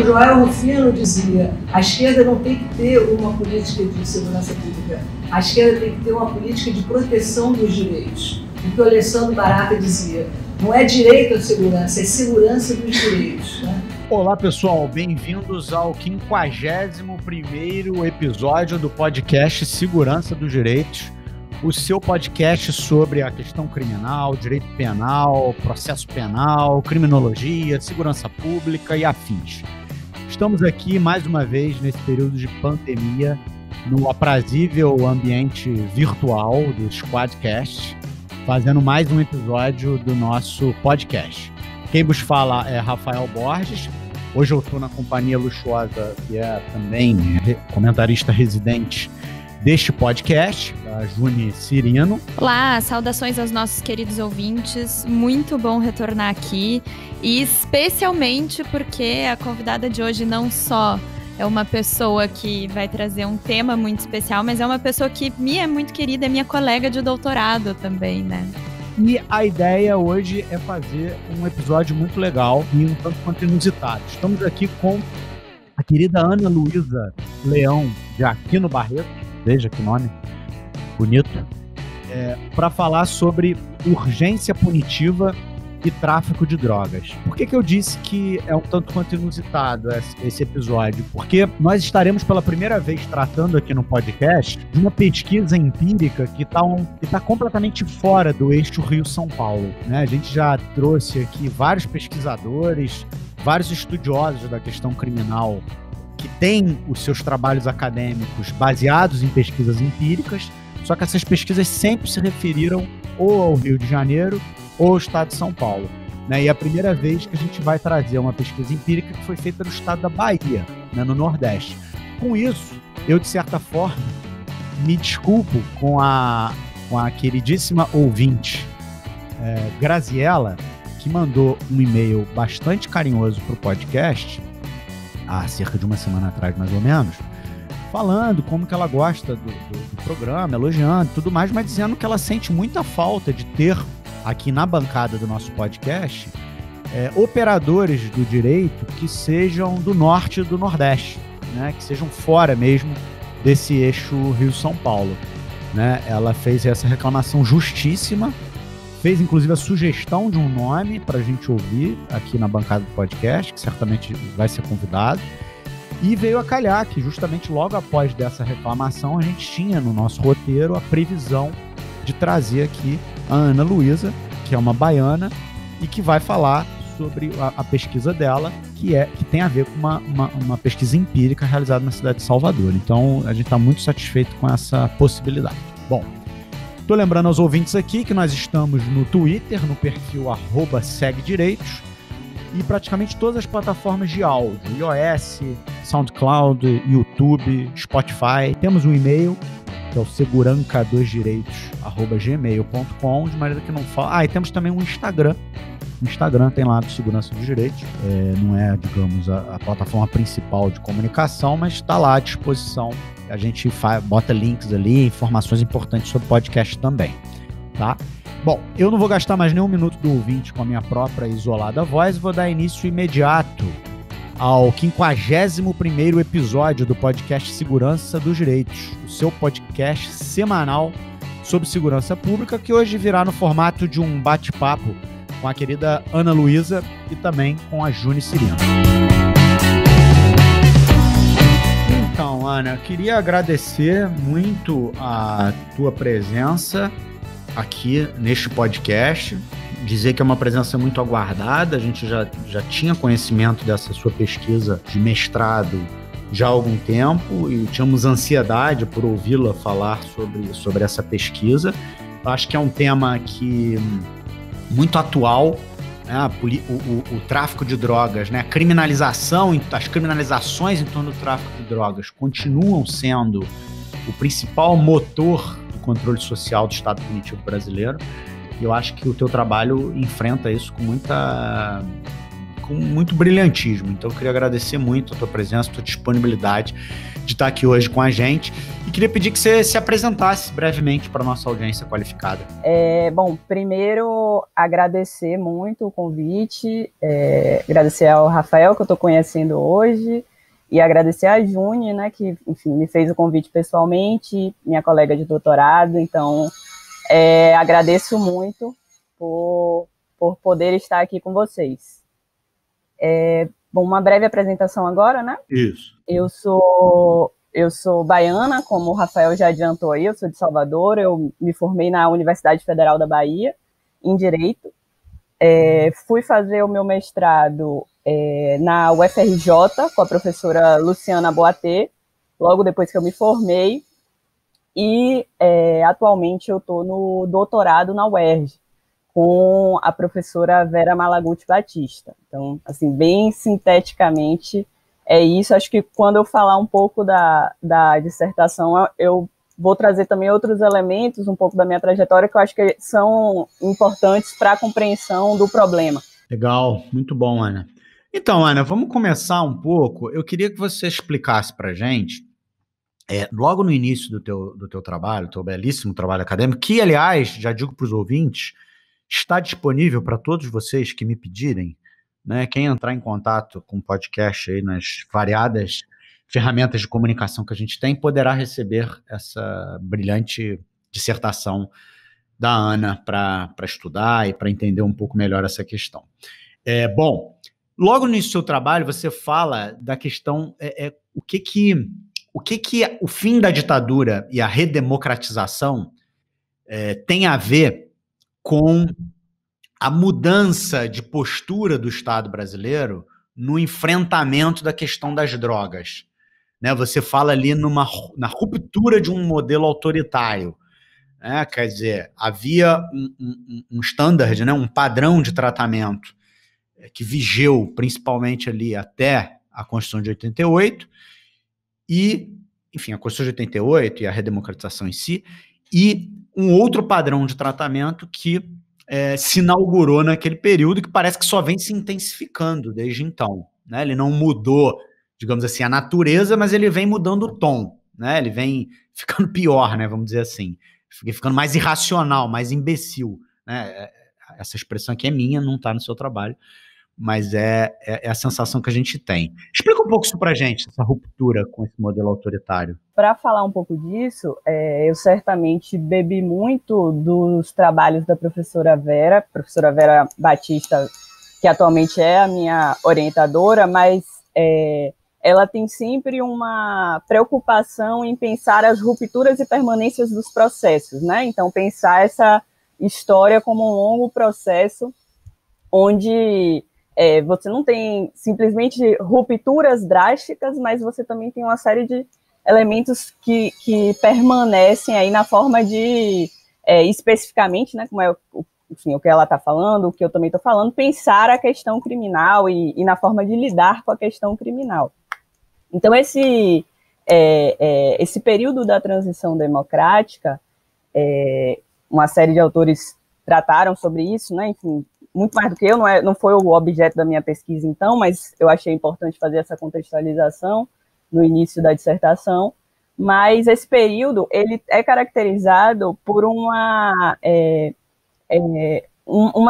o Joel Rufino dizia: a esquerda não tem que ter uma política de segurança pública, a esquerda tem que ter uma política de proteção dos direitos. O que o Alessandro Barata dizia: não é direito à segurança, é segurança dos direitos, né? Olá, pessoal, bem-vindos ao 51º episódio do podcast Segurança dos Direitos, o seu podcast sobre a questão criminal, direito penal, processo penal, criminologia, segurança pública e afins. Estamos aqui mais uma vez nesse período de pandemia, no aprazível ambiente virtual do Squadcast, fazendo mais um episódio do nosso podcast. Quem vos fala é Rafael Borges. Hoje eu estou na companhia luxuosa, que é também comentarista residente deste podcast, a Juni Cirino. Olá, saudações aos nossos queridos ouvintes. Muito bom retornar aqui, e especialmente porque a convidada de hoje não só é uma pessoa que vai trazer um tema muito especial, mas é uma pessoa que me é muito querida, é minha colega de doutorado também, né? E a ideia hoje é fazer um episódio muito legal e um tanto quanto inusitado. Estamos aqui com a querida Ana Luísa Leão de Aquino Barreto, veja que nome bonito, para falar sobre urgência punitiva e tráfico de drogas. Por que eu disse que é um tanto quanto inusitado esse episódio? Porque nós estaremos pela primeira vez tratando aqui no podcast de uma pesquisa empírica que está completamente fora do eixo Rio-São Paulo, né? A gente já trouxe aqui vários pesquisadores, vários estudiosos da questão criminal que têm os seus trabalhos acadêmicos baseados em pesquisas empíricas, só que essas pesquisas sempre se referiram ou ao Rio de Janeiro ou ao estado de São Paulo, né? E é a primeira vez que a gente vai trazer uma pesquisa empírica que foi feita no estado da Bahia, né, no Nordeste. Com isso, eu, de certa forma, me desculpo com a queridíssima ouvinte Graziella, que mandou um e-mail bastante carinhoso para o podcast, há cerca de uma semana atrás, mais ou menos, falando como que ela gosta do programa, elogiando e tudo mais, mas dizendo que ela sente muita falta de ter aqui na bancada do nosso podcast operadores do direito que sejam do norte e do nordeste, né? Que sejam fora mesmo desse eixo Rio-São Paulo, né? Ela fez essa reclamação justíssima, fez inclusive a sugestão de um nome para a gente ouvir aqui na bancada do podcast, que certamente vai ser convidado, e veio a calhar que justamente logo após dessa reclamação a gente tinha no nosso roteiro a previsão de trazer aqui a Ana Luísa, que é uma baiana e que vai falar sobre a pesquisa dela, que tem a ver com uma pesquisa empírica realizada na cidade de Salvador. Então a gente está muito satisfeito com essa possibilidade. Bom, estou lembrando aos ouvintes aqui que nós estamos no Twitter, no perfil @segdireitos, e praticamente todas as plataformas de áudio, iOS, SoundCloud, YouTube, Spotify. Temos um e-mail, que é o seguranca2direitos@gmail.com, de maneira que não fala. E temos também um Instagram. O Instagram tem lá do Segurança dos Direitos. Não é, digamos, a plataforma principal de comunicação, mas está lá à disposição. A gente bota links ali, informações importantes sobre o podcast também, tá? Bom, eu não vou gastar mais nenhum minuto do ouvinte com a minha própria isolada voz, vou dar início imediato ao 51º episódio do podcast Segurança dos Direitos, o seu podcast semanal sobre segurança pública, que hoje virá no formato de um bate-papo com a querida Ana Luísa e também com a Juni Cirino. Então, Ana, eu queria agradecer muito a tua presença aqui neste podcast, dizer que é uma presença muito aguardada. A gente já tinha conhecimento dessa sua pesquisa de mestrado já há algum tempo e tínhamos ansiedade por ouvi-la falar sobre essa pesquisa. Eu acho que é um tema muito atual, né? O tráfico de drogas, né? As criminalizações em torno do tráfico de drogas continuam sendo o principal motor do controle social do Estado punitivo brasileiro. E eu acho que o teu trabalho enfrenta isso com muita com muito brilhantismo. Então eu queria agradecer muito a tua presença, a tua disponibilidade de estar aqui hoje com a gente, e queria pedir que você se apresentasse brevemente para a nossa audiência qualificada. Bom, primeiro agradecer muito o convite, agradecer ao Rafael, que eu estou conhecendo hoje, e agradecer a Juni, né, que, enfim, me fez o convite pessoalmente, minha colega de doutorado. Então, agradeço muito por poder estar aqui com vocês. Bom, uma breve apresentação agora, né? Isso. Eu sou baiana, como o Rafael já adiantou aí, eu sou de Salvador, eu me formei na Universidade Federal da Bahia, em Direito. Fui fazer o meu mestrado na UFRJ, com a professora Luciana Boatê, logo depois que eu me formei, e atualmente eu estou no doutorado na UERJ, com a professora Vera Malaguti Batista. Então, assim, bem sinteticamente, é isso. Acho que quando eu falar um pouco da dissertação, eu vou trazer também outros elementos, um pouco da minha trajetória, que eu acho que são importantes para a compreensão do problema. Legal, muito bom, Ana. Então, Ana, vamos começar um pouco. Eu queria que você explicasse para a gente, logo no início do teu trabalho, teu belíssimo trabalho acadêmico, que, aliás, já digo para os ouvintes, está disponível para todos vocês que me pedirem, né? Quem entrar em contato com o podcast aí nas variadas ferramentas de comunicação que a gente tem, poderá receber essa brilhante dissertação da Ana para estudar e para entender um pouco melhor essa questão. Bom, logo no início do seu trabalho, você fala da questão, o que o fim da ditadura e a redemocratização tem a ver com a mudança de postura do Estado brasileiro no enfrentamento da questão das drogas. Né? Você fala ali na ruptura de um modelo autoritário. Né? Quer dizer, havia um standard, né? Um padrão de tratamento que vigeu principalmente ali até a Constituição de 88, e, enfim, a Constituição de 88 e a redemocratização em si, e um outro padrão de tratamento que se inaugurou naquele período, que parece que só vem se intensificando desde então. Né? Ele não mudou, digamos assim, a natureza, mas ele vem mudando o tom. Né? Ele vem ficando pior, né? Vamos dizer assim. Ficando mais irracional, mais imbecil. Né? Essa expressão aqui é minha, não está no seu trabalho, mas é a sensação que a gente tem. Explica um pouco isso pra gente, essa ruptura com esse modelo autoritário. Para falar um pouco disso, eu certamente bebi muito dos trabalhos da professora Vera Batista, que atualmente é a minha orientadora, mas ela tem sempre uma preocupação em pensar as rupturas e permanências dos processos, né? Então, pensar essa história como um longo processo onde você não tem simplesmente rupturas drásticas, mas você também tem uma série de elementos que permanecem aí na forma de, especificamente, né, como enfim, o que ela está falando, o que eu também estou falando, pensar a questão criminal e na forma de lidar com a questão criminal. Então, esse período da transição democrática, uma série de autores trataram sobre isso, né, enfim, muito mais do que eu, não foi o objeto da minha pesquisa então, mas eu achei importante fazer essa contextualização no início da dissertação. Mas esse período, ele é caracterizado por uma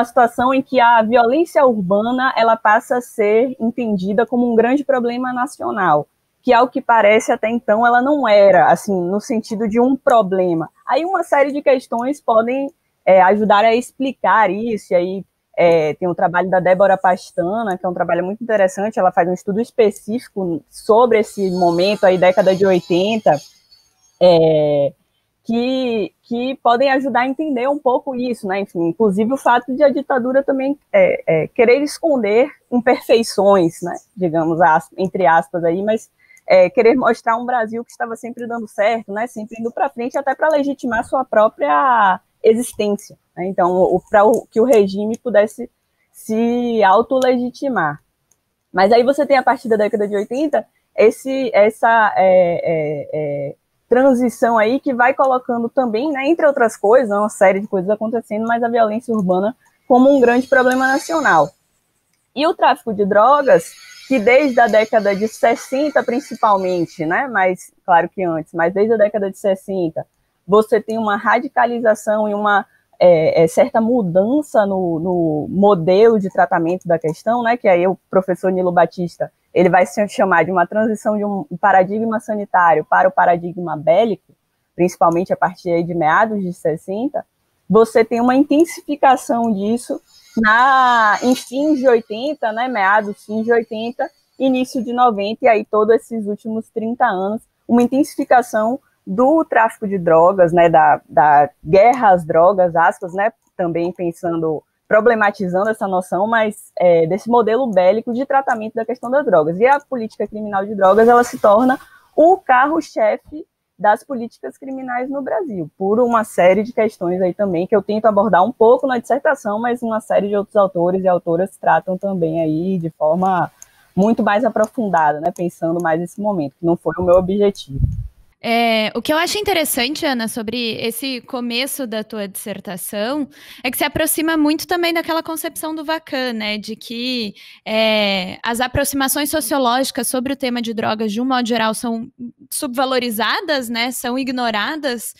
situação em que a violência urbana ela passa a ser entendida como um grande problema nacional, que, ao que parece, até então, ela não era, assim, no sentido de um problema. Aí uma série de questões podem ajudar a explicar isso, e aí tem o trabalho da Débora Pastana, que é um trabalho muito interessante. Ela faz um estudo específico sobre esse momento, aí, década de 80, que podem ajudar a entender um pouco isso, né? Enfim, inclusive o fato de a ditadura também querer esconder imperfeições, né? Digamos, entre aspas aí, mas querer mostrar um Brasil que estava sempre dando certo, né? Sempre indo para frente, até para legitimar sua própria existência, né? Então, para que o regime pudesse se autolegitimar. Mas aí você tem, a partir da década de 80, essa transição aí que vai colocando também, né, entre outras coisas, uma série de coisas acontecendo, mas a violência urbana como um grande problema nacional. E o tráfico de drogas, que desde a década de 60 principalmente, né, mas claro que antes, mas desde a década de 60, você tem uma radicalização e uma certa mudança no modelo de tratamento da questão, né, que aí o professor Nilo Batista, ele vai se chamar de uma transição de um paradigma sanitário para o paradigma bélico, principalmente a partir aí de meados de 60, você tem uma intensificação disso em fins de 80, né, meados, fins de 80, início de 90, e aí todos esses últimos 30 anos, uma intensificação do tráfico de drogas, né, da guerra às drogas, aspas, né, também problematizando essa noção, mas desse modelo bélico de tratamento da questão das drogas. E a política criminal de drogas, ela se torna o carro-chefe das políticas criminais no Brasil, por uma série de questões aí também, que eu tento abordar um pouco na dissertação, mas uma série de outros autores e autoras tratam também aí de forma muito mais aprofundada, né, pensando mais nesse momento, que não foi o meu objetivo. O que eu acho interessante, Ana, sobre esse começo da tua dissertação é que se aproxima muito também daquela concepção do Vacan, né, de que as aproximações sociológicas sobre o tema de drogas, de um modo geral, são subvalorizadas, né, são ignoradas.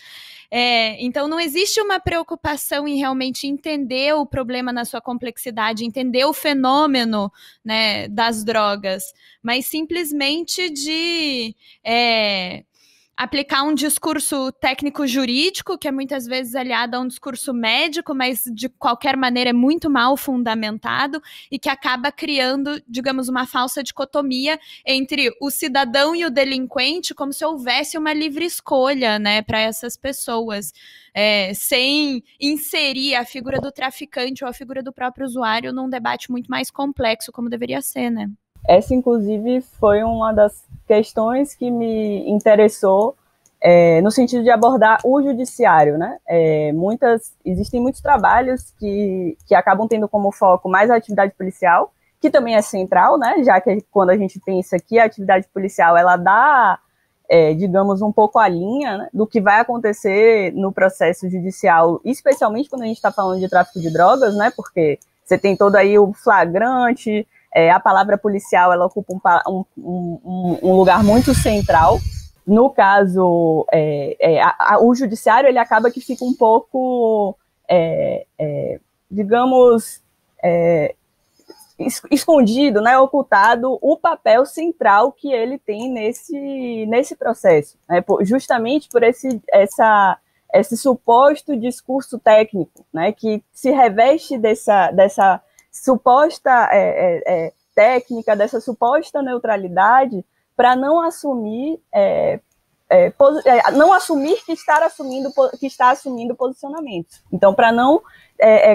Então não existe uma preocupação em realmente entender o problema na sua complexidade, entender o fenômeno, né, das drogas, mas simplesmente de aplicar um discurso técnico-jurídico, que é muitas vezes aliado a um discurso médico, mas de qualquer maneira é muito mal fundamentado e que acaba criando, digamos, uma falsa dicotomia entre o cidadão e o delinquente, como se houvesse uma livre escolha, né, para essas pessoas, sem inserir a figura do traficante ou a figura do próprio usuário num debate muito mais complexo, como deveria ser, né? Essa, inclusive, foi uma das questões que me interessou no sentido de abordar o judiciário, né? Existem muitos trabalhos que acabam tendo como foco mais a atividade policial, que também é central, né? Já que quando a gente pensa que a atividade policial ela dá, digamos, um pouco a linha, né, do que vai acontecer no processo judicial, especialmente quando a gente está falando de tráfico de drogas, né? Porque você tem todo aí o flagrante. A palavra policial, ela ocupa um lugar muito central. No caso, o judiciário, ele acaba que fica um pouco, digamos, escondido, né, ocultado o papel central que ele tem nesse processo, né, justamente por esse suposto discurso técnico, né, que se reveste dessa suposta técnica, dessa suposta neutralidade, para não assumir que está assumindo posicionamentos. Então, para não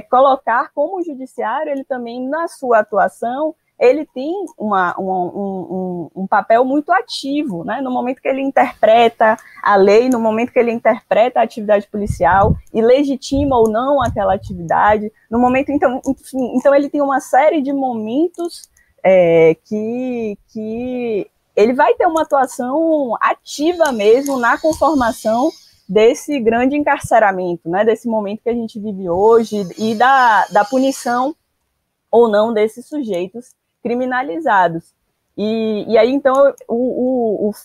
colocar como o judiciário, ele também, na sua atuação, ele tem um papel muito ativo, né? No momento que ele interpreta a lei, no momento que ele interpreta a atividade policial e legitima ou não aquela atividade, no momento, então ele tem uma série de momentos que ele vai ter uma atuação ativa mesmo na conformação desse grande encarceramento, né? Desse momento que a gente vive hoje e da punição ou não desses sujeitos criminalizados. E aí, então,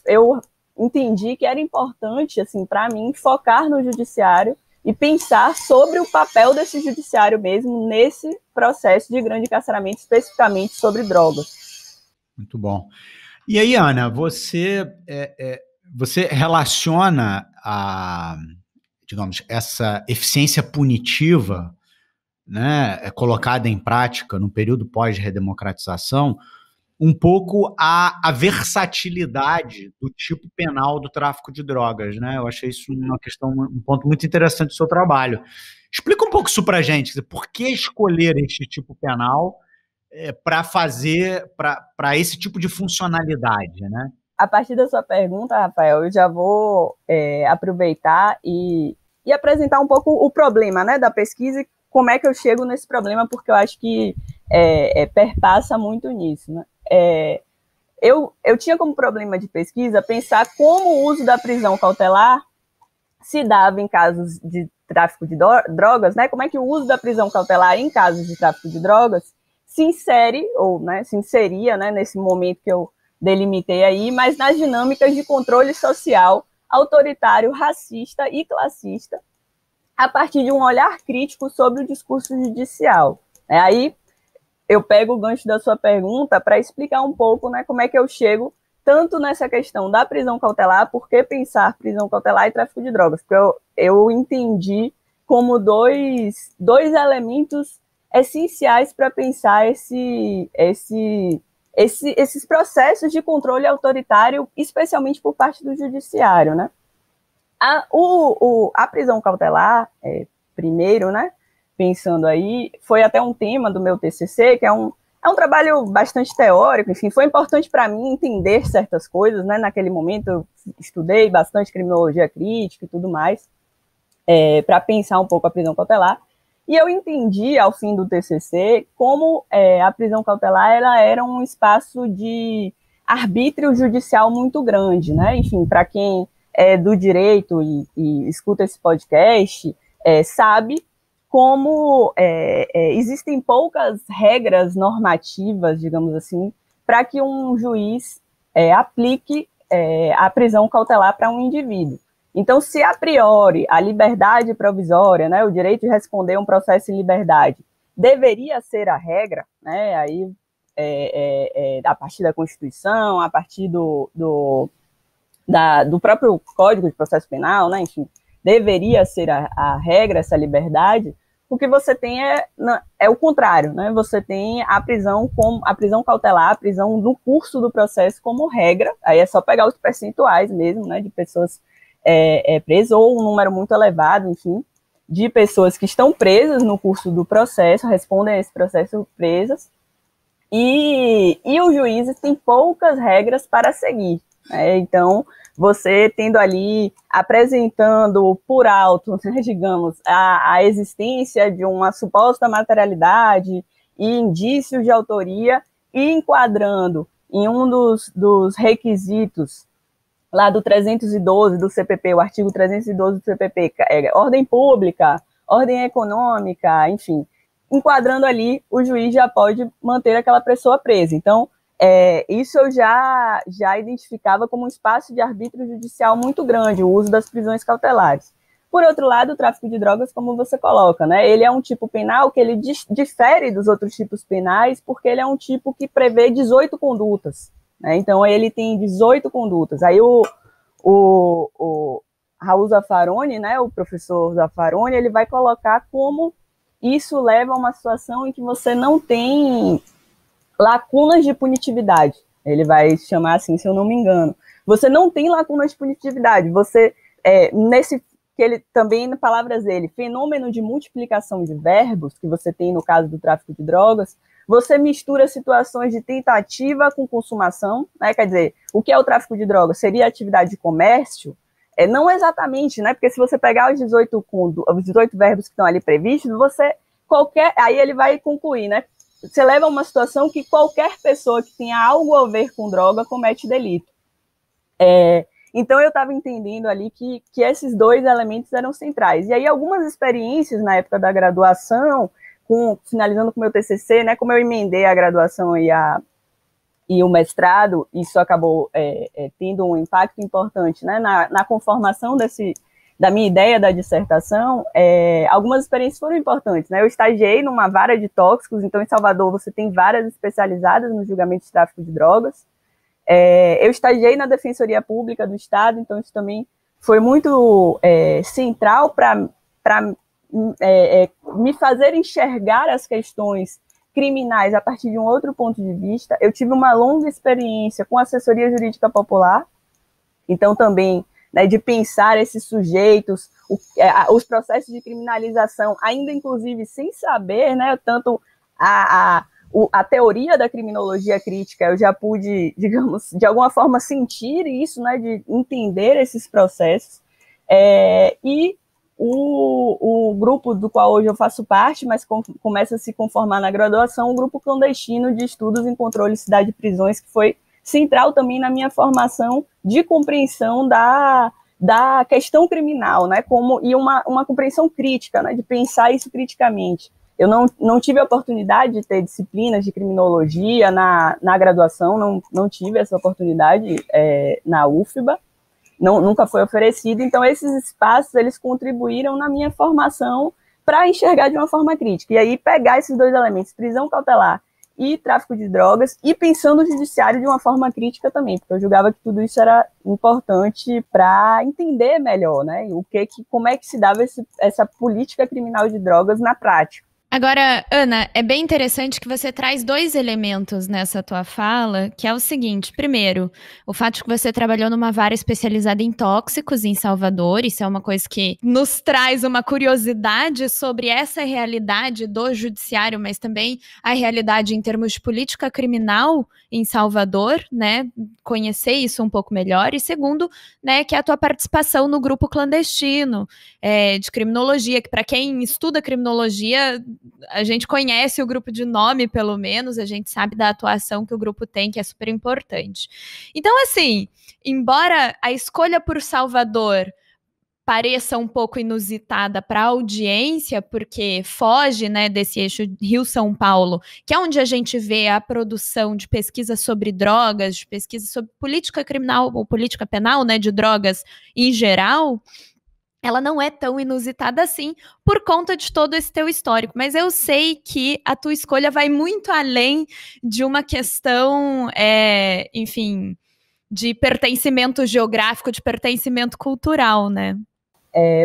eu entendi que era importante, assim, para mim, focar no judiciário e pensar sobre o papel desse judiciário mesmo nesse processo de grande encarceramento, especificamente sobre drogas. Muito bom. E aí, Ana, você relaciona digamos, essa eficiência punitiva, né, colocada em prática no período pós-redemocratização, um pouco a versatilidade do tipo penal do tráfico de drogas, né? Eu achei isso um ponto muito interessante do seu trabalho. Explica um pouco isso pra gente, por que escolher este tipo penal para esse tipo de funcionalidade, né? A partir da sua pergunta, Rafael, eu já vou aproveitar e apresentar um pouco o problema, né, da pesquisa e como é que eu chego nesse problema, porque eu acho que perpassa muito nisso, né? Eu tinha como problema de pesquisa pensar como o uso da prisão cautelar se dava em casos de tráfico de drogas, né? Como é que o uso da prisão cautelar em casos de tráfico de drogas se insere, ou né, se inseria, né, nesse momento que eu delimitei aí, mas nas dinâmicas de controle social, autoritário, racista e classista, a partir de um olhar crítico sobre o discurso judicial. Aí eu pego o gancho da sua pergunta para explicar um pouco, né, como é que eu chego tanto nessa questão da prisão cautelar, por que pensar prisão cautelar e tráfico de drogas, porque eu entendi como dois elementos essenciais para pensar esses processos de controle autoritário, especialmente por parte do judiciário, né? A prisão cautelar, primeiro, né, pensando aí, foi até um tema do meu TCC, que é um trabalho bastante teórico, enfim, foi importante para mim entender certas coisas, né, naquele momento eu estudei bastante criminologia crítica e tudo mais, para pensar um pouco a prisão cautelar, e eu entendi, ao fim do TCC, como a prisão cautelar ela era um espaço de arbítrio judicial muito grande, né, enfim, para quem é do direito e escuta esse podcast, sabe como existem poucas regras normativas, digamos assim, para que um juiz aplique a prisão cautelar para um indivíduo. Então, se a priori a liberdade provisória, né, o direito de responder um processo em liberdade, deveria ser a regra, né, aí a partir da Constituição, a partir do próprio Código de Processo Penal, né, enfim, deveria ser a regra, essa liberdade. O que você tem é o contrário, né? Você tem a prisão cautelar, a prisão no curso do processo como regra, aí é só pegar os percentuais mesmo, né, de pessoas presas, ou um número muito elevado, enfim, de pessoas que estão presas no curso do processo, respondem a esse processo presas, e os juízes têm poucas regras para seguir, né? Então, você tendo ali, apresentando por alto, né, digamos, a existência de uma suposta materialidade e indícios de autoria, e enquadrando em um dos requisitos lá do 312 do CPP, o artigo 312 do CPP, ordem pública, ordem econômica, enfim, enquadrando ali, o juiz já pode manter aquela pessoa presa. Então, isso eu já identificava como um espaço de arbítrio judicial muito grande, o uso das prisões cautelares. Por outro lado, o tráfico de drogas, como você coloca, né, ele é um tipo penal que ele difere dos outros tipos penais, porque ele é um tipo que prevê 18 condutas, né, então ele tem 18 condutas. Aí o Raul Zaffaroni, né, o professor Zaffaroni, ele vai colocar como isso leva a uma situação em que você não tem lacunas de punitividade, ele vai chamar assim, se eu não me engano. Você não tem lacunas de punitividade, você, que ele também, nas palavras dele, fenômeno de multiplicação de verbos, que você tem no caso do tráfico de drogas, você mistura situações de tentativa com consumação, né? Quer dizer, o que é o tráfico de drogas? Seria atividade de comércio? Não exatamente, né? Porque se você pegar os 18 verbos que estão ali previstos, aí ele vai concluir, né? Você leva a uma situação que qualquer pessoa que tenha algo a ver com droga comete delito. Então, eu estava entendendo ali que esses dois elementos eram centrais. E aí, algumas experiências na época da graduação, finalizando com o meu TCC, né, como eu emendei a graduação e o mestrado, isso acabou tendo um impacto importante, né, na conformação da minha ideia da dissertação. Algumas experiências foram importantes, né? Eu estagiei numa vara de tóxicos, então em Salvador você tem varas especializadas no julgamento de tráfico de drogas. Eu estagiei na Defensoria Pública do Estado, então isso também foi muito central para me fazer enxergar as questões criminais a partir de um outro ponto de vista. Eu tive uma longa experiência com assessoria jurídica popular, então também, né, de pensar esses sujeitos, os processos de criminalização, ainda inclusive sem saber, né, tanto a teoria da criminologia crítica, eu já pude, digamos, de alguma forma sentir isso, né, de entender esses processos, e o grupo do qual hoje eu faço parte, mas começa a se conformar na graduação, um grupo clandestino de estudos em controle, cidade e prisões, que foi central também na minha formação de compreensão da questão criminal, né, e uma compreensão crítica, né, de pensar isso criticamente. Eu não tive a oportunidade de ter disciplinas de criminologia na graduação, não tive essa oportunidade na UFBA, nunca foi oferecido. Então, esses espaços, eles contribuíram na minha formação para enxergar de uma forma crítica. E aí, pegar esses dois elementos, prisão cautelar e tráfico de drogas, e pensando o judiciário de uma forma crítica também, porque eu julgava que tudo isso era importante para entender melhor, né, como é que se dava essa política criminal de drogas na prática. Agora, Ana, é bem interessante que você traz dois elementos nessa tua fala, que é o seguinte: primeiro, o fato de que você trabalhou numa vara especializada em tóxicos em Salvador, isso é uma coisa que nos traz uma curiosidade sobre essa realidade do judiciário, mas também a realidade em termos de política criminal em Salvador, né, conhecer isso um pouco melhor. E segundo, né, que é a tua participação no grupo clandestino de criminologia, que para quem estuda criminologia, a gente conhece o grupo de nome, pelo menos, a gente sabe da atuação que o grupo tem, que é super importante. Então, assim, embora a escolha por Salvador pareça um pouco inusitada para a audiência, porque foge, né, desse eixo Rio-São Paulo, que é onde a gente vê a produção de pesquisa sobre drogas, de pesquisa sobre política criminal ou política penal, né, de drogas em geral, ela não é tão inusitada assim por conta de todo esse teu histórico. Mas eu sei que a tua escolha vai muito além de uma questão, enfim, de pertencimento geográfico, de pertencimento cultural, né?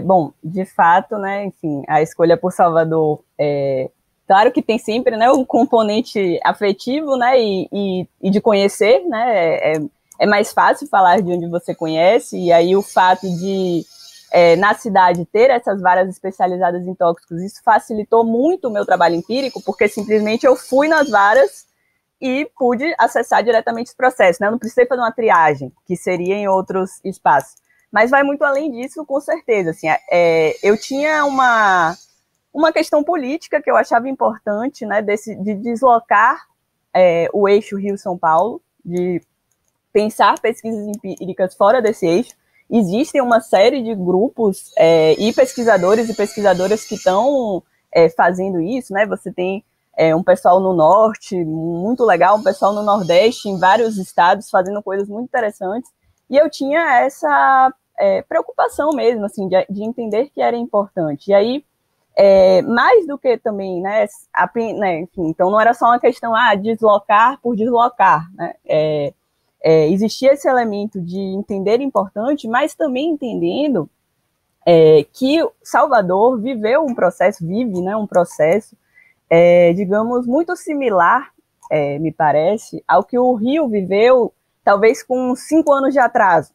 Bom, de fato, né, enfim, a escolha por Salvador, claro que tem sempre, né, um componente afetivo, né, e de conhecer, né, é mais fácil falar de onde você conhece, e aí o fato de na cidade ter essas varas especializadas em tóxicos, isso facilitou muito o meu trabalho empírico, porque simplesmente eu fui nas varas e pude acessar diretamente os processos, né? Eu não precisei fazer uma triagem, que seria em outros espaços. Mas vai muito além disso, com certeza. Assim, eu tinha uma questão política que eu achava importante, né, de deslocar o eixo Rio-São Paulo, de pensar pesquisas empíricas fora desse eixo. Existem uma série de grupos e pesquisadores e pesquisadoras que estão fazendo isso, né? Você tem um pessoal no norte, muito legal, um pessoal no nordeste, em vários estados, fazendo coisas muito interessantes. E eu tinha essa preocupação mesmo, assim, de entender que era importante. E aí, mais do que também, né, enfim, então não era só uma questão, deslocar por deslocar, né? Existia esse elemento de entender importante, mas também entendendo que Salvador vive, né, um processo, digamos, muito similar, me parece, ao que o Rio viveu, talvez com 5 anos de atraso.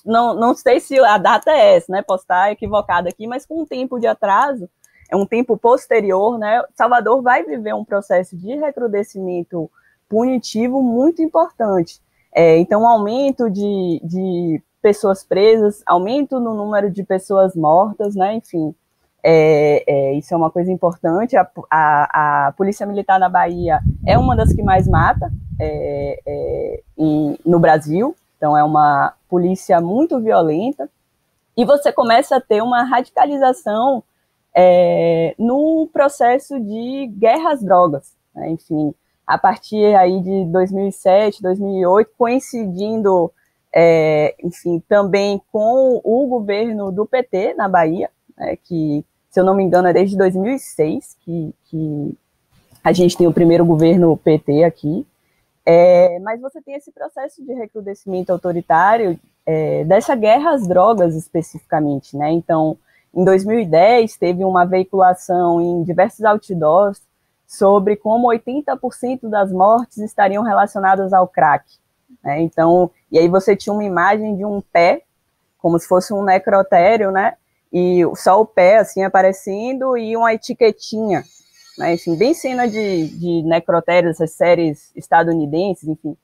Não sei se a data é essa, né? Posso estar equivocada aqui, mas com um tempo de atraso, um tempo posterior, né? Salvador vai viver um processo de recrudescimento punitivo muito importante. Então, um aumento de pessoas presas, aumento no número de pessoas mortas, né? Enfim, isso é uma coisa importante. A Polícia Militar na Bahia é uma das que mais mata no Brasil, então é uma polícia muito violenta, e você começa a ter uma radicalização no processo de guerra às drogas, né? Enfim, a partir aí de 2007, 2008, coincidindo, enfim, também com o governo do PT na Bahia, né, que, se eu não me engano, é desde 2006 que a gente tem o primeiro governo PT aqui, mas você tem esse processo de recrudescimento autoritário dessa guerra às drogas especificamente, né? Então, em 2010, teve uma veiculação em diversos outdoors sobre como 80% das mortes estariam relacionadas ao crack, né? Então, e aí você tinha uma imagem de um pé, como se fosse um necrotério, né? E só o pé, assim, aparecendo, e uma etiquetinha, né? Enfim, bem cena de necrotério, essas séries estadunidenses, enfim.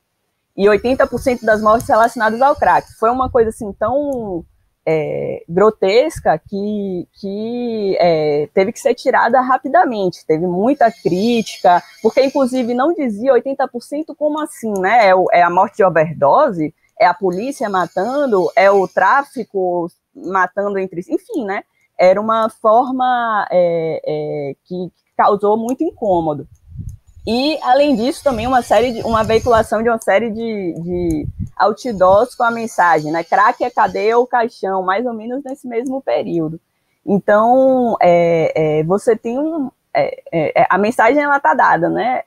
E 80% das mortes relacionadas ao crack. Foi uma coisa, assim, tão grotesca que teve que ser tirada rapidamente. Teve muita crítica, porque, inclusive, não dizia 80% como assim, né? É a morte de overdose? É a polícia matando? É o tráfico matando entre si? Enfim, né? Era uma forma que causou muito incômodo. E, além disso, também uma veiculação de uma série de outdoors com a mensagem, né? Crack é cadeia ou caixão, mais ou menos nesse mesmo período. Então, você tem a mensagem, ela está dada, né?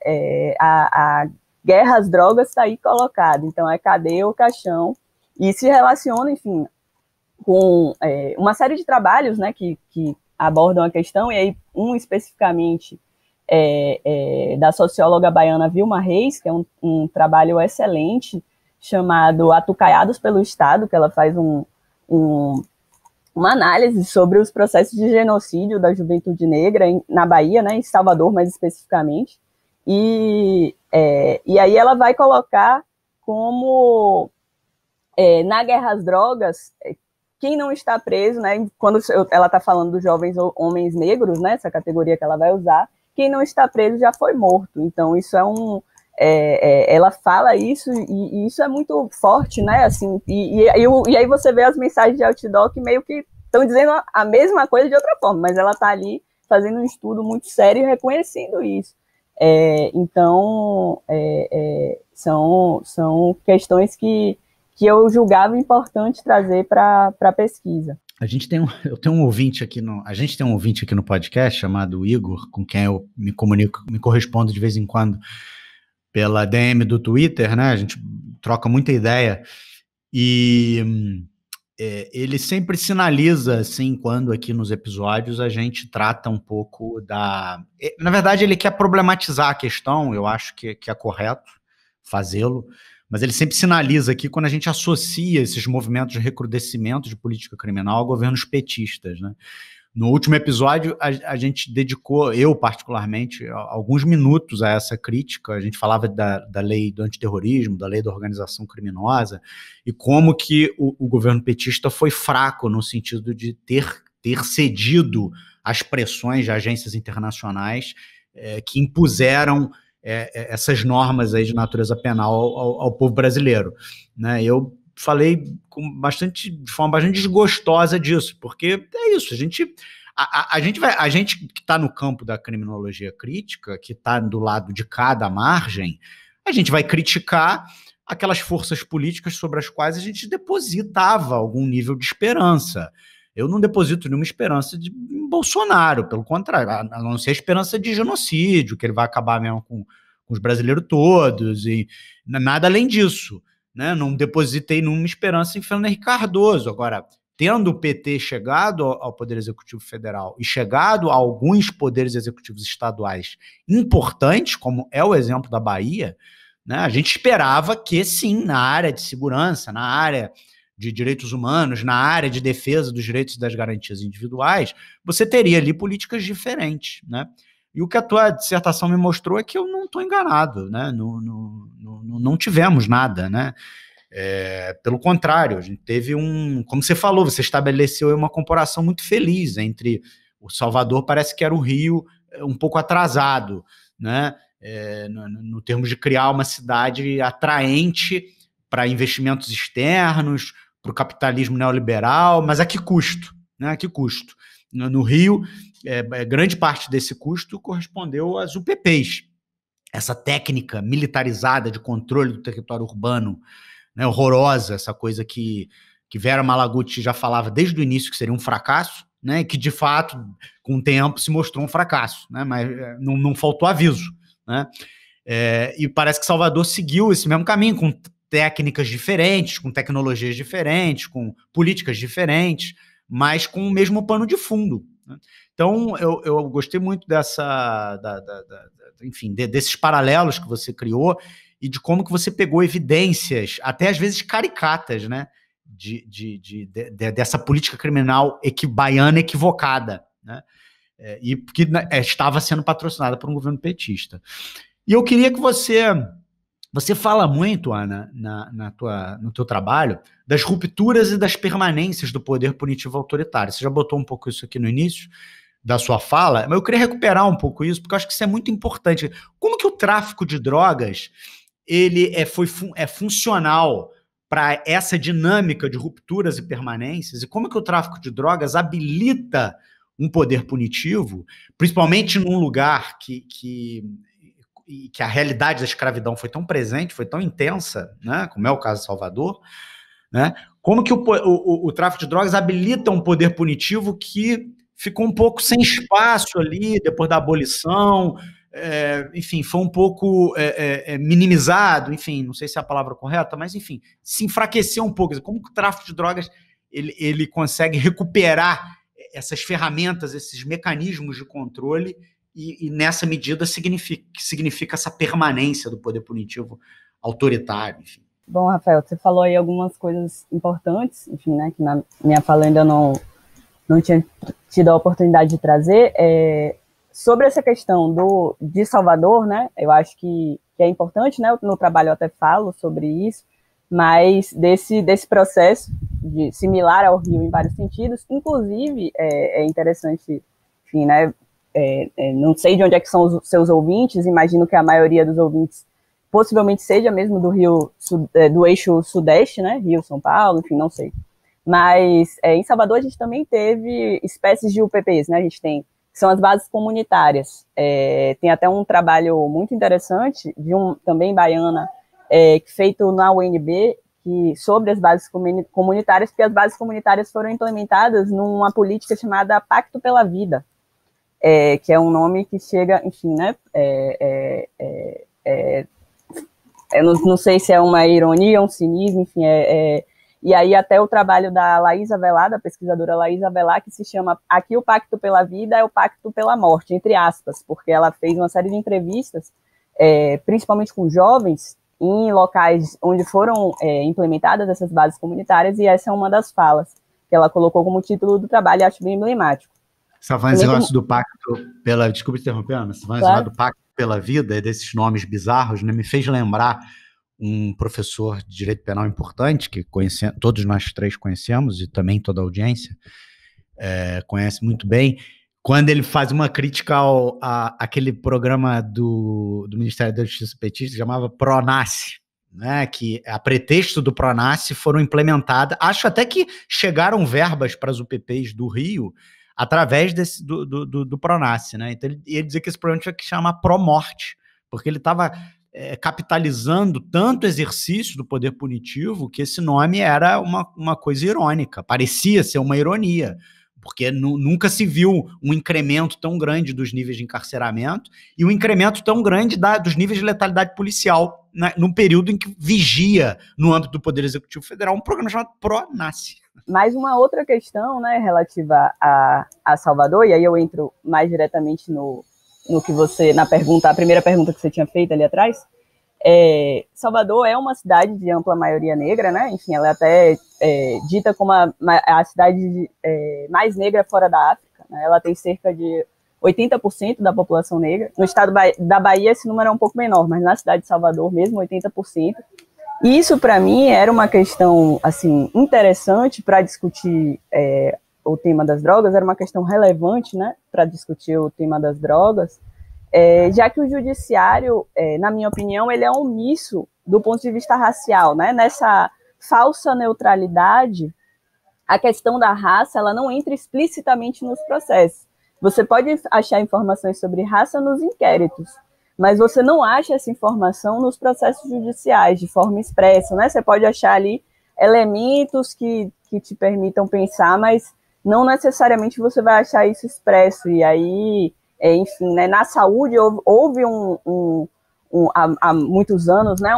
A guerra às drogas está aí colocada. Então, é cadeia ou caixão. E se relaciona, enfim, com uma série de trabalhos, né, que abordam a questão, e aí especificamente da socióloga baiana Vilma Reis, que é um trabalho excelente, chamado Atucaiados pelo Estado, que ela faz uma análise sobre os processos de genocídio da juventude negra na Bahia, né, em Salvador mais especificamente, e aí ela vai colocar como na guerra às drogas, quem não está preso, né, quando ela está falando dos jovens homens negros, né, essa categoria que ela vai usar, quem não está preso já foi morto. Então, isso ela fala isso, e isso é muito forte, né, assim, e aí você vê as mensagens de outdoor que meio que estão dizendo a mesma coisa de outra forma, mas ela está ali fazendo um estudo muito sério e reconhecendo isso. Então, são questões que eu julgava importante trazer para a pesquisa. A gente tem um ouvinte aqui no podcast chamado Igor, com quem eu me comunico, me correspondo de vez em quando pela DM do Twitter, né? A gente troca muita ideia e ele sempre sinaliza, assim, quando aqui nos episódios a gente trata um pouco na verdade, ele quer problematizar a questão, eu acho que é correto fazê-lo, mas ele sempre sinaliza aqui quando a gente associa esses movimentos de recrudescimento de política criminal a governos petistas, né? No último episódio, a gente dedicou, eu particularmente, alguns minutos a essa crítica. A gente falava da lei do antiterrorismo, da lei da organização criminosa, e como que o governo petista foi fraco no sentido de ter cedido às pressões de agências internacionais que impuseram essas normas aí de natureza penal ao povo brasileiro, né? Eu falei de forma bastante desgostosa disso, porque é isso, a gente que está no campo da criminologia crítica, que está do lado de cada margem, a gente vai criticar aquelas forças políticas sobre as quais a gente depositava algum nível de esperança. Eu não deposito nenhuma esperança de Bolsonaro, pelo contrário, a não ser a esperança de genocídio, que ele vai acabar mesmo com os brasileiros todos, e nada além disso, né? Não depositei nenhuma esperança em Fernando Henrique Cardoso. Agora, tendo o PT chegado ao Poder Executivo Federal e chegado a alguns poderes executivos estaduais importantes, como é o exemplo da Bahia, né, a gente esperava que, sim, na área de segurança, na área de direitos humanos, na área de defesa dos direitos e das garantias individuais, você teria ali políticas diferentes, né? E o que a tua dissertação me mostrou é que eu não estou enganado, né? Não tivemos nada, né? Pelo contrário, a gente teve como você falou, você estabeleceu uma comparação muito feliz entre o Salvador, parece que era o Rio um pouco atrasado, né? No termos de criar uma cidade atraente para investimentos externos, para o capitalismo neoliberal, mas a que custo? Né? A que custo? No Rio, grande parte desse custo correspondeu às UPPs, essa técnica militarizada de controle do território urbano, né, horrorosa, essa coisa que Vera Malaguti já falava desde o início que seria um fracasso, né, e que de fato, com o tempo, se mostrou um fracasso, né, mas não faltou aviso, né, e parece que Salvador seguiu esse mesmo caminho, com técnicas diferentes, com tecnologias diferentes, com políticas diferentes, mas com o mesmo pano de fundo, né? Então, eu gostei muito desses paralelos que você criou e de como que você pegou evidências, até às vezes caricatas, né, dessa política criminal baiana equivocada, né, e que estava sendo patrocinada por um governo petista. E eu queria que você fala muito, Ana, no teu trabalho, das rupturas e das permanências do poder punitivo autoritário. Você já botou um pouco isso aqui no início da sua fala, mas eu queria recuperar um pouco isso, porque eu acho que isso é muito importante. Como que o tráfico de drogas ele é funcional para essa dinâmica de rupturas e permanências, e como que o tráfico de drogas habilita um poder punitivo, principalmente num lugar que a realidade da escravidão foi tão presente, foi tão intensa, né, como é o caso de Salvador, né, como que o tráfico de drogas habilita um poder punitivo que ficou um pouco sem espaço ali, depois da abolição, enfim, foi um pouco minimizado, enfim, não sei se é a palavra correta, mas, enfim, se enfraqueceu um pouco. Como que o tráfico de drogas ele consegue recuperar essas ferramentas, esses mecanismos de controle, e nessa medida significa essa permanência do poder punitivo autoritário, enfim. Bom, Rafael, você falou aí algumas coisas importantes, enfim, né, que na minha fala ainda não tinha tido a oportunidade de trazer. Sobre essa questão de Salvador, né, eu acho que é importante, né, no trabalho eu até falo sobre isso, mas desse processo similar ao Rio em vários sentidos, inclusive é interessante, enfim, né, não sei de onde é que são os seus ouvintes, imagino que a maioria dos ouvintes possivelmente seja mesmo do Rio, do eixo sudeste, né, Rio, São Paulo, enfim, não sei. Mas em Salvador a gente também teve espécies de UPPs, né, a gente tem, que são as bases comunitárias. Tem até um trabalho muito interessante, também baiana, feito na UNB, sobre as bases comunitárias, porque as bases comunitárias foram implementadas numa política chamada Pacto pela Vida, que é um nome que chega, enfim, né, eu não sei se é uma ironia, um cinismo, enfim, e aí até o trabalho da Laís Avelar, da pesquisadora Laís Avelar, que se chama Aqui o Pacto pela Vida é o Pacto pela Morte, entre aspas, porque ela fez uma série de entrevistas, principalmente com jovens, em locais onde foram implementadas essas bases comunitárias, e essa é uma das falas que ela colocou como título do trabalho, e acho bem emblemático. Você está falando esse negócio do Pacto pela... Desculpa te interromper, mas você está falando do Pacto pela Vida, desses nomes bizarros, né? Me fez lembrar um professor de direito penal importante, que todos nós três conhecemos, e também toda a audiência conhece muito bem, quando ele faz uma crítica àquele programa do Ministério da Justiça petista, que chamava PRONASSE, né, que a pretexto do PRONASSE foram implementadas, acho até que chegaram verbas para as UPPs do Rio através do PRONASSE, né? Então ele ia dizer que esse programa tinha que chamar PROMORTE, porque ele estava capitalizando tanto exercício do poder punitivo que esse nome era uma coisa irônica, parecia ser uma ironia, porque nunca se viu um incremento tão grande dos níveis de encarceramento e um incremento tão grande dos níveis de letalidade policial, né, num período em que vigia, no âmbito do Poder Executivo Federal, um programa chamado PRONASSE. Mais uma outra questão, né, relativa a Salvador, e aí eu entro mais diretamente no que você, a primeira pergunta que você tinha feito ali atrás. Salvador é uma cidade de ampla maioria negra, né? Enfim, ela é até dita como a cidade mais negra fora da África, né? Ela tem cerca de 80% da população negra. No estado da Bahia esse número é um pouco menor, mas na cidade de Salvador mesmo 80%. E isso para mim era uma questão assim interessante para discutir o tema das drogas, era uma questão relevante, né, para discutir o tema das drogas. Já que o judiciário, na minha opinião, ele é omisso do ponto de vista racial, né? Nessa falsa neutralidade, a questão da raça ela não entra explicitamente nos processos. Você pode achar informações sobre raça nos inquéritos, mas você não acha essa informação nos processos judiciais de forma expressa, né? Você pode achar ali elementos que te permitam pensar, mas não necessariamente você vai achar isso expresso. E aí... enfim, né, na saúde houve há muitos anos, né,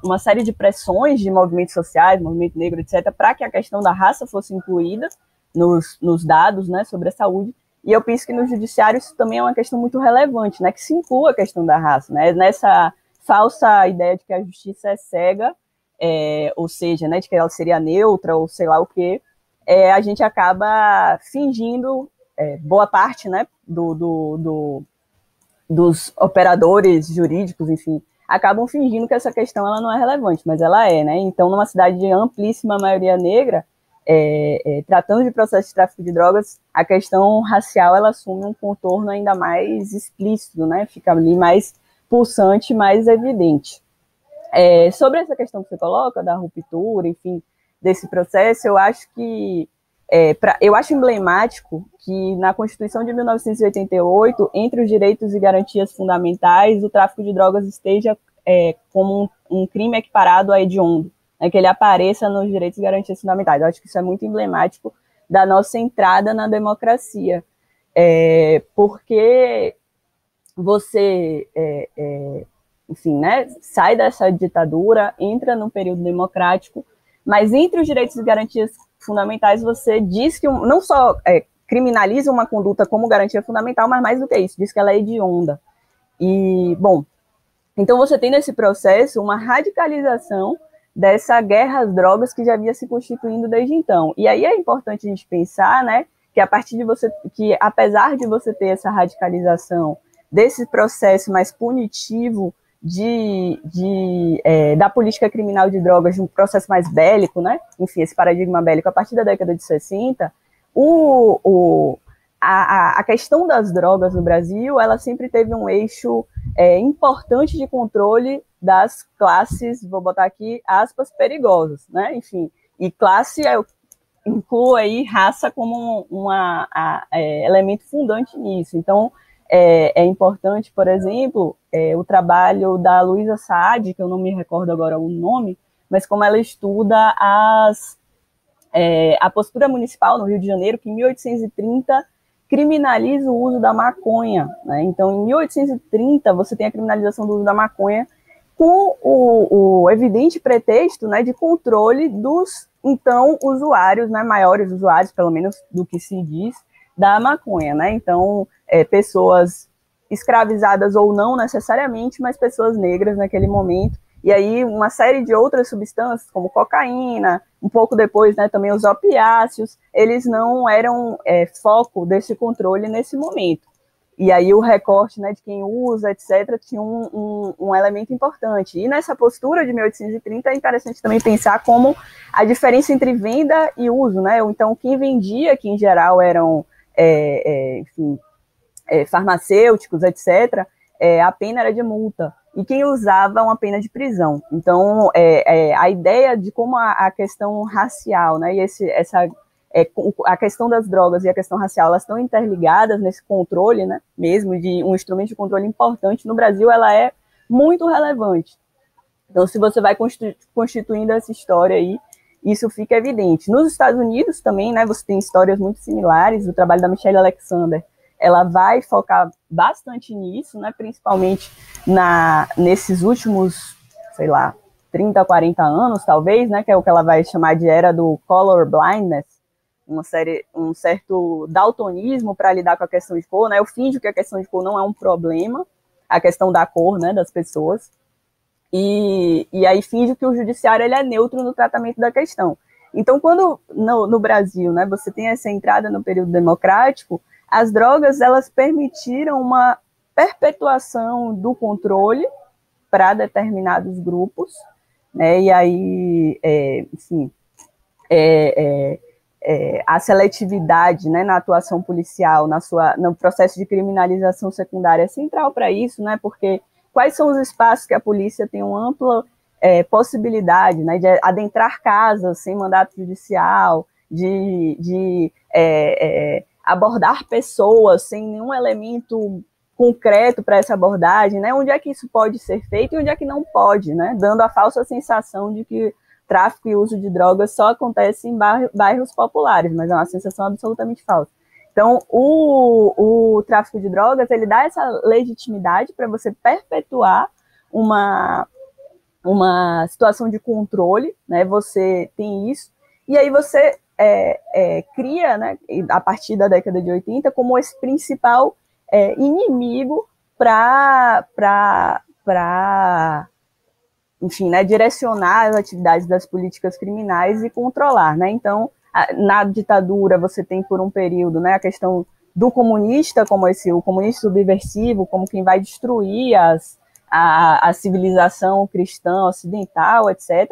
uma série de pressões de movimentos sociais, movimento negro, etc., para que a questão da raça fosse incluída nos dados, né, sobre a saúde. E eu penso que no judiciário isso também é uma questão muito relevante, né, que se inclua a questão da raça, né, nessa falsa ideia de que a justiça é cega, ou seja, né, de que ela seria neutra ou sei lá o quê, a gente acaba fingindo boa parte, né, dos operadores jurídicos, enfim, acabam fingindo que essa questão ela não é relevante, mas ela é, né? Então, numa cidade de amplíssima maioria negra, tratando de processo de tráfico de drogas, a questão racial ela assume um contorno ainda mais explícito, né? Fica ali mais pulsante, mais evidente. Sobre essa questão que você coloca da ruptura, enfim, desse processo, eu acho que eu acho emblemático que na Constituição de 1988, entre os direitos e garantias fundamentais, o tráfico de drogas esteja como um crime equiparado a hediondo, né, que ele apareça nos direitos e garantias fundamentais. Eu acho que isso é muito emblemático da nossa entrada na democracia, porque você, enfim, né, sai dessa ditadura, entra num período democrático, mas entre os direitos e garantias fundamentais você diz que não só criminaliza uma conduta como garantia fundamental, mas mais do que isso, diz que ela é hedionda. E, bom, então você tem nesse processo uma radicalização dessa guerra às drogas que já havia se constituindo desde então. E aí é importante a gente pensar, né, que a partir de que apesar de você ter essa radicalização desse processo mais punitivo da política criminal de drogas, de um processo mais bélico, né, enfim, esse paradigma bélico a partir da década de 60, a questão das drogas no Brasil, ela sempre teve um eixo importante de controle das classes, vou botar aqui aspas, perigosas, né, enfim, e classe incluo aí raça como elemento fundante nisso. Então, é importante, por exemplo, o trabalho da Luísa Saad, que eu não me recordo agora o nome, mas como ela estuda a postura municipal no Rio de Janeiro, que em 1830 criminaliza o uso da maconha, né? Então, em 1830, você tem a criminalização do uso da maconha com o evidente pretexto, né, de controle dos, então, usuários, né, maiores usuários, pelo menos do que se diz, da maconha, né? Então, pessoas escravizadas ou não necessariamente, mas pessoas negras naquele momento. E aí uma série de outras substâncias, como cocaína, um pouco depois, né, também os opiáceos, eles não eram foco desse controle nesse momento. E aí o recorte, né, de quem usa, etc., tinha um elemento importante. E nessa postura de 1830 é interessante também pensar como a diferença entre venda e uso, né? Então, quem vendia, que em geral eram enfim, farmacêuticos, etc., a pena era de multa, e quem usava uma pena de prisão. Então, a ideia de como a questão racial, né, e a questão das drogas e a questão racial, elas estão interligadas nesse controle, né, mesmo de um instrumento de controle importante, no Brasil ela é muito relevante. Então, se você vai constituindo essa história aí, isso fica evidente. Nos Estados Unidos também, né, você tem histórias muito similares. O trabalho da Michelle Alexander, ela vai focar bastante nisso, né, principalmente nesses últimos, sei lá, 30, 40 anos, talvez, né, que é o que ela vai chamar de era do color blindness, um certo daltonismo para lidar com a questão de cor, né? Eu finjo que a questão de cor não é um problema, a questão da cor, né, das pessoas. E aí finge que o judiciário ele é neutro no tratamento da questão. Então, quando no Brasil, né, você tem essa entrada no período democrático, as drogas elas permitiram uma perpetuação do controle para determinados grupos, né, e aí, enfim, a seletividade, né, na atuação policial, no processo de criminalização secundária é central para isso, né, porque quais são os espaços que a polícia tem uma ampla possibilidade, né, de adentrar casas sem mandato judicial, de abordar pessoas sem nenhum elemento concreto para essa abordagem, né, onde é que isso pode ser feito e onde é que não pode, né, dando a falsa sensação de que tráfico e uso de drogas só acontece em bairros populares, mas é uma sensação absolutamente falsa. Então, o tráfico de drogas, ele dá essa legitimidade para você perpetuar uma situação de controle, né? Você tem isso, e aí você cria, né, a partir da década de 80, como esse principal inimigo para enfim, né, direcionar as atividades das políticas criminais e controlar, né? Então, na ditadura você tem por um período, né, a questão do comunista como o comunista subversivo, como quem vai destruir a civilização cristã ocidental, etc.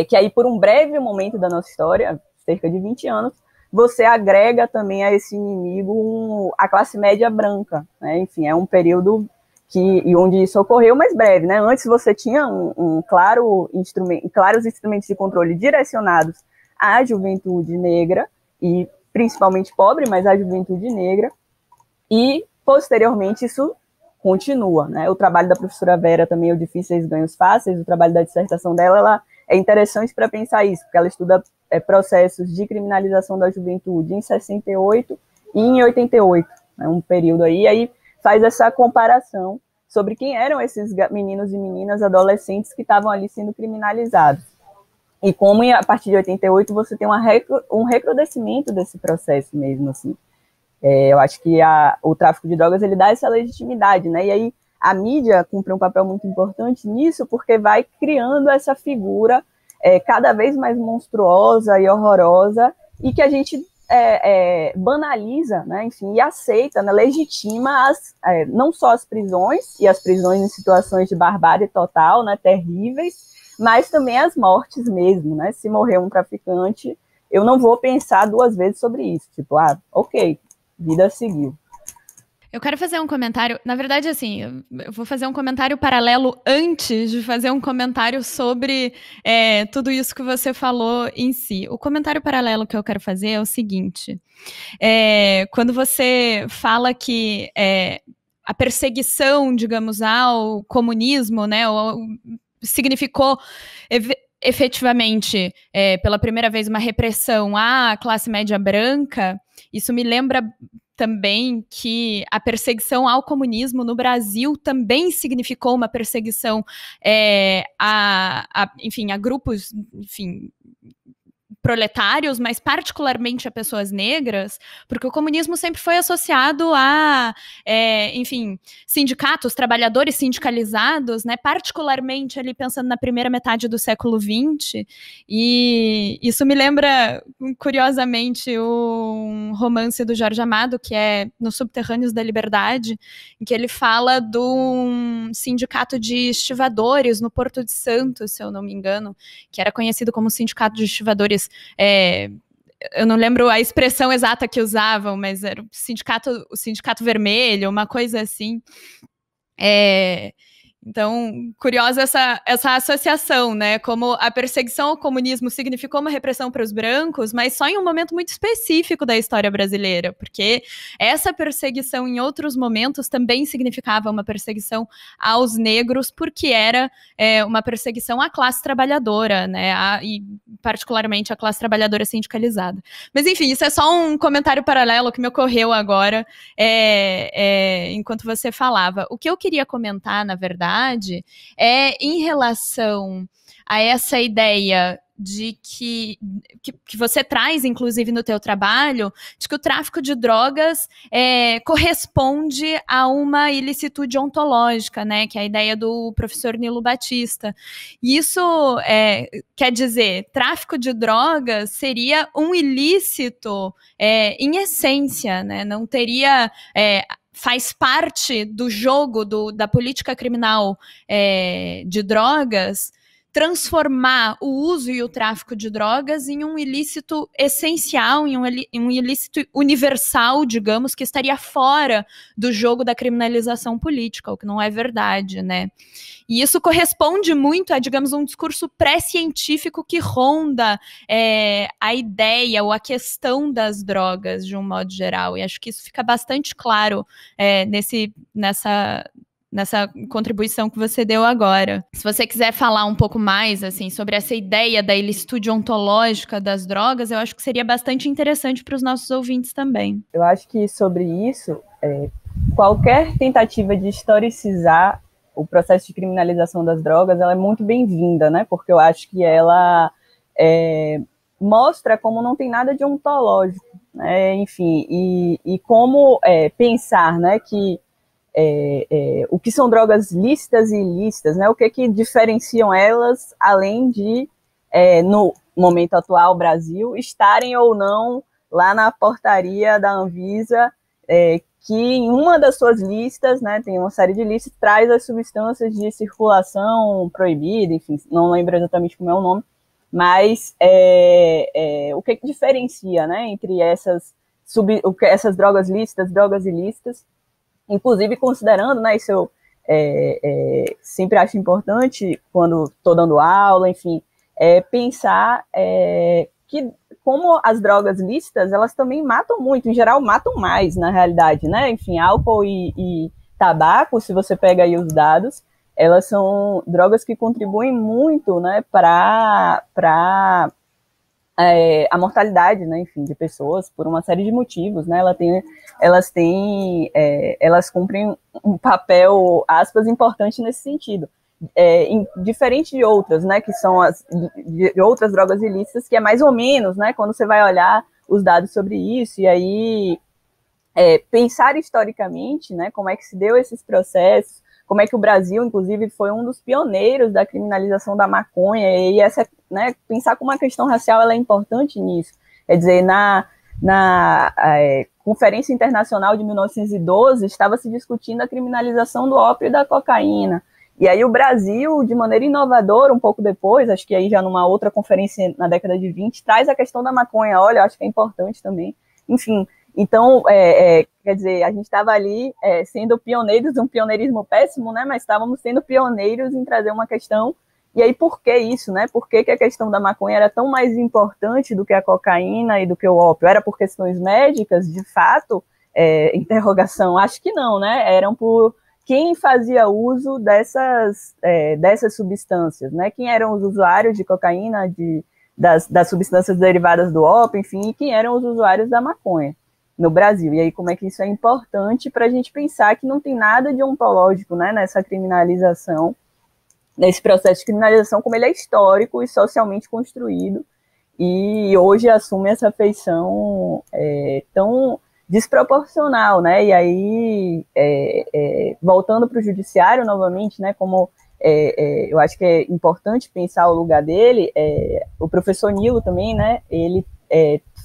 Que aí por um breve momento da nossa história, cerca de 20 anos, você agrega também a esse inimigo a classe média branca, né? Enfim, é um período onde isso ocorreu, mas breve, né? Antes você tinha claros instrumentos de controle direcionados à juventude negra, e principalmente pobre, mas a juventude negra, e posteriormente isso continua, né? O trabalho da professora Vera também, o Difíceis Ganhos Fáceis, o trabalho da dissertação dela, ela é interessante para pensar isso, porque ela estuda processos de criminalização da juventude em 68 e em 88, né, um período aí faz essa comparação sobre quem eram esses meninos e meninas adolescentes que estavam ali sendo criminalizados. E como a partir de 88 você tem um recrudescimento desse processo mesmo, assim. Eu acho que o tráfico de drogas, ele dá essa legitimidade, né? E aí a mídia cumpre um papel muito importante nisso, porque vai criando essa figura cada vez mais monstruosa e horrorosa, e que a gente banaliza, né? Enfim, e aceita, né? Legitima não só as prisões, e as prisões em situações de barbárie total, né? Terríveis, mas também as mortes mesmo, né? Se morrer um traficante, eu não vou pensar duas vezes sobre isso. Tipo, ok, vida seguiu. Eu quero fazer um comentário, na verdade, assim, eu vou fazer um comentário paralelo antes de fazer um comentário sobre tudo isso que você falou em si. O comentário paralelo que eu quero fazer é o seguinte, quando você fala que a perseguição, digamos, ao comunismo, né, significou efetivamente, pela primeira vez, uma repressão à classe média branca, isso me lembra também que a perseguição ao comunismo no Brasil também significou uma perseguição a grupos, enfim, proletários, mas particularmente a pessoas negras, porque o comunismo sempre foi associado a, enfim, sindicatos, trabalhadores sindicalizados, né, particularmente ali pensando na primeira metade do século XX, e isso me lembra, curiosamente, um romance do Jorge Amado, que é Nos Subterrâneos da Liberdade, em que ele fala de um sindicato de estivadores no Porto de Santos, se eu não me engano, que era conhecido como Sindicato de Estivadores. Eu não lembro a expressão exata que usavam, mas era o sindicato vermelho, uma coisa assim. Então, curiosa essa associação, né? Como a perseguição ao comunismo significou uma repressão para os brancos, mas só em um momento muito específico da história brasileira, porque essa perseguição em outros momentos também significava uma perseguição aos negros, porque era uma perseguição à classe trabalhadora, né? E particularmente à classe trabalhadora sindicalizada. Mas, enfim, isso é só um comentário paralelo que me ocorreu agora enquanto você falava. O que eu queria comentar, na verdade, em relação a essa ideia de que você traz, inclusive, no teu trabalho, de que o tráfico de drogas corresponde a uma ilicitude ontológica, né, que é a ideia do professor Nilo Batista. E isso quer dizer, tráfico de drogas seria um ilícito em essência, né, não teria... faz parte do jogo da política criminal de drogas transformar o uso e o tráfico de drogas em um ilícito essencial, em um ilícito universal, digamos, que estaria fora do jogo da criminalização política, o que não é verdade, né? E isso corresponde muito a, digamos, um discurso pré-científico que ronda a ideia ou a questão das drogas, de um modo geral. E acho que isso fica bastante claro nessa contribuição que você deu agora. Se você quiser falar um pouco mais, assim, sobre essa ideia da ilicitude ontológica das drogas, eu acho que seria bastante interessante para os nossos ouvintes também. Eu acho que sobre isso, qualquer tentativa de historicizar o processo de criminalização das drogas, ela é muito bem-vinda, né? Porque eu acho que ela mostra como não tem nada de ontológico, né? Enfim, e como pensar, né, que o que são drogas lícitas e ilícitas, né? O que diferenciam elas, além de, no momento atual, Brasil, estarem ou não lá na portaria da Anvisa, que em uma das suas listas, né, tem uma série de listas, traz as substâncias de circulação proibida, enfim, não lembro exatamente como é o nome, mas o que diferencia, né, entre essas drogas lícitas, drogas ilícitas, inclusive considerando, né, isso eu sempre acho importante quando estou dando aula, enfim, pensar que como as drogas lícitas, elas também matam muito, em geral matam mais, na realidade, né? Enfim, álcool e tabaco, se você pega aí os dados, elas são drogas que contribuem muito, né, para a mortalidade, né, enfim, de pessoas por uma série de motivos, né? Elas cumprem um papel, aspas, importante nesse sentido. Diferente de outras, né, que são de outras drogas ilícitas, que é mais ou menos, né, quando você vai olhar os dados sobre isso, e aí pensar historicamente, né, como é que se deu esses processos, como é que o Brasil, inclusive, foi um dos pioneiros da criminalização da maconha, e né, pensar como a questão racial ela é importante nisso. Quer dizer, na Conferência Internacional de 1912, estava se discutindo a criminalização do ópio e da cocaína. E aí o Brasil, de maneira inovadora, um pouco depois, acho que aí já numa outra conferência na década de 20, traz a questão da maconha. Olha, eu acho que é importante também. Enfim, então, quer dizer, a gente estava ali sendo pioneiros, um pioneirismo péssimo, né? Mas estávamos sendo pioneiros em trazer uma questão. E aí, por que isso, né? Por que a questão da maconha era tão mais importante do que a cocaína e do que o ópio? Era por questões médicas, de fato? Interrogação, acho que não, né? Eram por quem fazia uso dessas substâncias, né? Quem eram os usuários de cocaína, das substâncias derivadas do ópio, enfim, e quem eram os usuários da maconha no Brasil. E aí, como é que isso é importante para a gente pensar que não tem nada de ontológico, né, nessa criminalização, nesse processo de criminalização, como ele é histórico e socialmente construído, e hoje assume essa feição tão desproporcional, né? E aí, voltando para o judiciário novamente, né, como eu acho que é importante pensar o lugar dele, o professor Nilo também, né, ele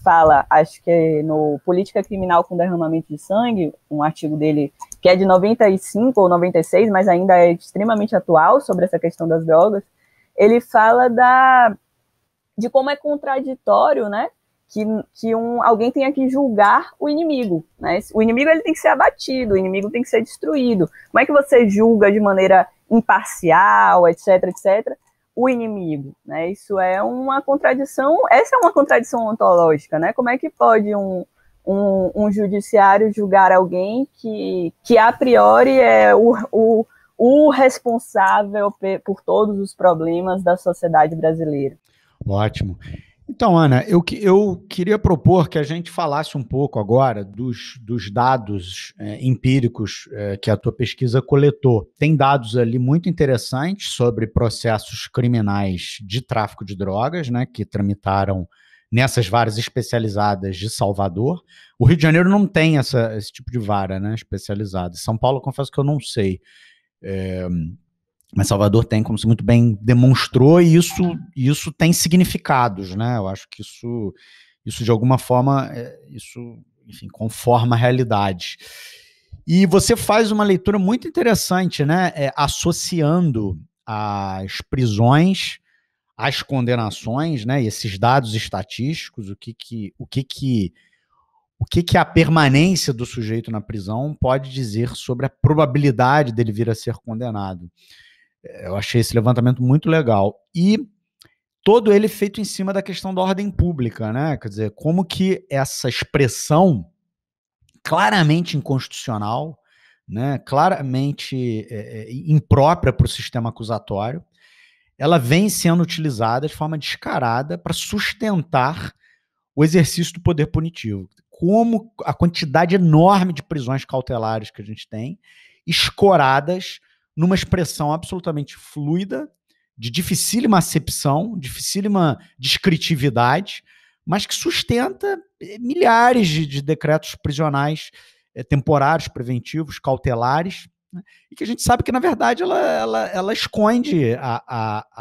fala, acho que no Política Criminal com Derramamento de Sangue, um artigo dele que é de 95 ou 96, mas ainda é extremamente atual sobre essa questão das drogas, ele fala de como é contraditório, né, que alguém tenha que julgar o inimigo, né? O inimigo ele tem que ser abatido, o inimigo tem que ser destruído. Como é que você julga de maneira imparcial, etc, etc, o inimigo, né? Isso é uma contradição, essa é uma contradição ontológica, né? Como é que pode um judiciário julgar alguém que a priori é o responsável por todos os problemas da sociedade brasileira? Ótimo. Então, Ana, eu queria propor que a gente falasse um pouco agora dos dados empíricos que a tua pesquisa coletou. Tem dados ali muito interessantes sobre processos criminais de tráfico de drogas, né, que tramitaram nessas varas especializadas de Salvador. O Rio de Janeiro não tem esse tipo de vara, né, especializada. São Paulo, confesso que eu não sei. Mas Salvador tem, como você muito bem demonstrou, e isso tem significados, né? Eu acho que isso de alguma forma, enfim, conforma a realidade. E você faz uma leitura muito interessante, né? Associando as prisões às condenações, né? E esses dados estatísticos, o que a permanência do sujeito na prisão pode dizer sobre a probabilidade dele vir a ser condenado. Eu achei esse levantamento muito legal. E todo ele feito em cima da questão da ordem pública, né? Quer dizer, como que essa expressão claramente inconstitucional, né? Claramente imprópria para o sistema acusatório, ela vem sendo utilizada de forma descarada para sustentar o exercício do poder punitivo. Como a quantidade enorme de prisões cautelares que a gente tem, escoradas numa expressão absolutamente fluida, de dificílima acepção, dificílima descritividade, mas que sustenta milhares de decretos prisionais temporários, preventivos, cautelares, né? E que a gente sabe que, na verdade, ela esconde ela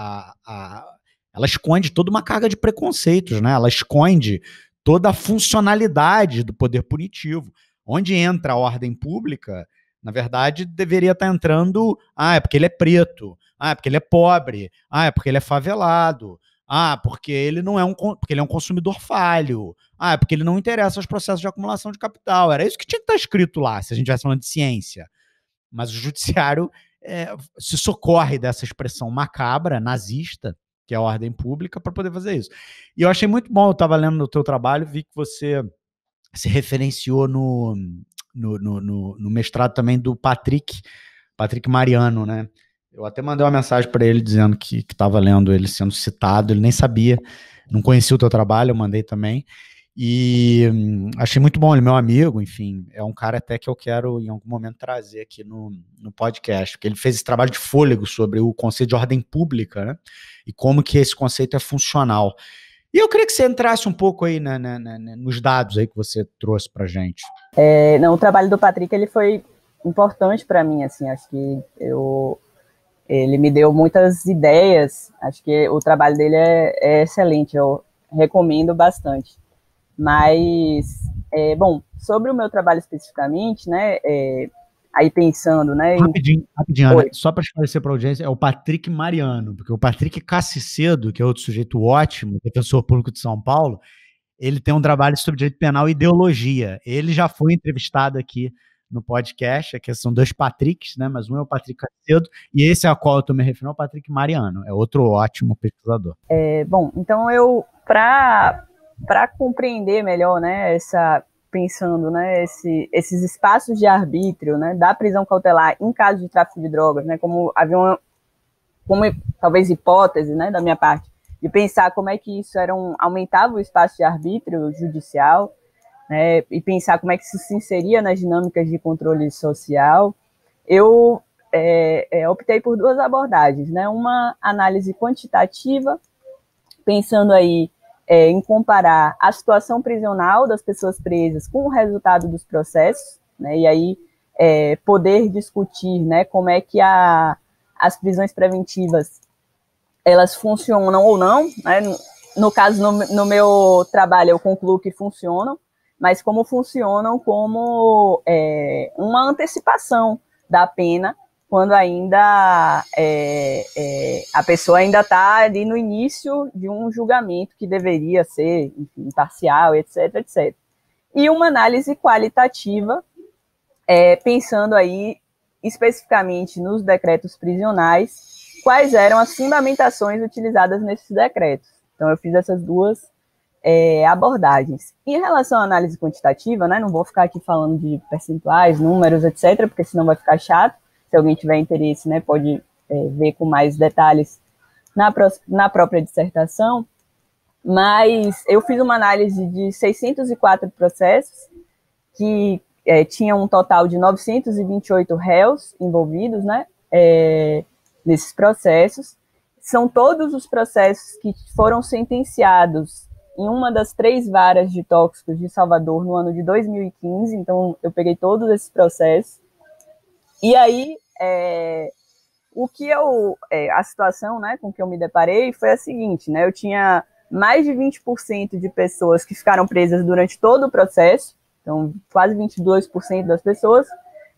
esconde toda uma carga de preconceitos, né? Ela esconde toda a funcionalidade do poder punitivo. Onde entra a ordem pública, na verdade, deveria estar entrando, é porque ele é preto, é porque ele é pobre, é porque ele é favelado, porque ele não é porque ele é um consumidor falho, é porque ele não interessa aos processos de acumulação de capital. Era isso que tinha que estar escrito lá, se a gente estivesse falando de ciência. Mas o judiciário se socorre dessa expressão macabra, nazista, que é a ordem pública, para poder fazer isso. E eu achei muito bom, eu estava lendo no teu trabalho, vi que você se referenciou no mestrado também do Patrick Mariano, né? Eu até mandei uma mensagem para ele dizendo que estava lendo ele sendo citado, ele nem sabia, não conhecia o teu trabalho, eu mandei também. E achei muito bom, ele é meu amigo, enfim, é um cara até que eu quero em algum momento trazer aqui no podcast, porque ele fez esse trabalho de fôlego sobre o conceito de ordem pública, né, e como que esse conceito é funcional. E eu queria que você entrasse um pouco aí nos dados aí que você trouxe pra gente. Não, o trabalho do Patrick, ele foi importante para mim, assim, acho que ele me deu muitas ideias, acho que o trabalho dele é excelente, eu recomendo bastante. Mas, bom, sobre o meu trabalho especificamente, né, aí pensando, né... Rapidinho, Ana, só para esclarecer para a audiência, é o Patrick Mariano, porque o Patrick Cassicedo, que é outro sujeito ótimo, defensor público de São Paulo, ele tem um trabalho sobre direito penal e ideologia. Ele já foi entrevistado aqui no podcast, aqui são dois Patricks, né, mas um é o Patrick Cassicedo, e esse a qual eu estou me referindo é o Patrick Mariano, é outro ótimo pesquisador. Bom, então eu, para compreender melhor, né, pensando, né, esses espaços de arbítrio, né, da prisão cautelar em caso de tráfico de drogas, né, como talvez hipótese, né, da minha parte, de pensar como é que isso aumentava o espaço de arbítrio judicial, né, e pensar como é que isso se inseria nas dinâmicas de controle social, eu optei por duas abordagens, né, uma análise quantitativa, pensando aí em comparar a situação prisional das pessoas presas com o resultado dos processos, né, e aí poder discutir, né, como é que as prisões preventivas elas funcionam ou não, né, no caso, no meu trabalho eu concluo que funcionam, mas como funcionam como uma antecipação da pena, quando ainda a pessoa ainda está ali no início de um julgamento que deveria ser, enfim, imparcial, etc, etc. E uma análise qualitativa, pensando aí especificamente nos decretos prisionais, quais eram as fundamentações utilizadas nesses decretos. Então eu fiz essas duas abordagens. Em relação à análise quantitativa, né, não vou ficar aqui falando de percentuais, números, etc, porque senão vai ficar chato. Se alguém tiver interesse, né, pode ver com mais detalhes na própria dissertação, mas eu fiz uma análise de 604 processos, que tinham um total de 928 réus envolvidos, né, nesses processos. São todos os processos que foram sentenciados em uma das 3 varas de tóxicos de Salvador no ano de 2015, então eu peguei todos esses processos. E aí, a situação, né, com que eu me deparei foi a seguinte, né, eu tinha mais de 20% de pessoas que ficaram presas durante todo o processo, então quase 22% das pessoas,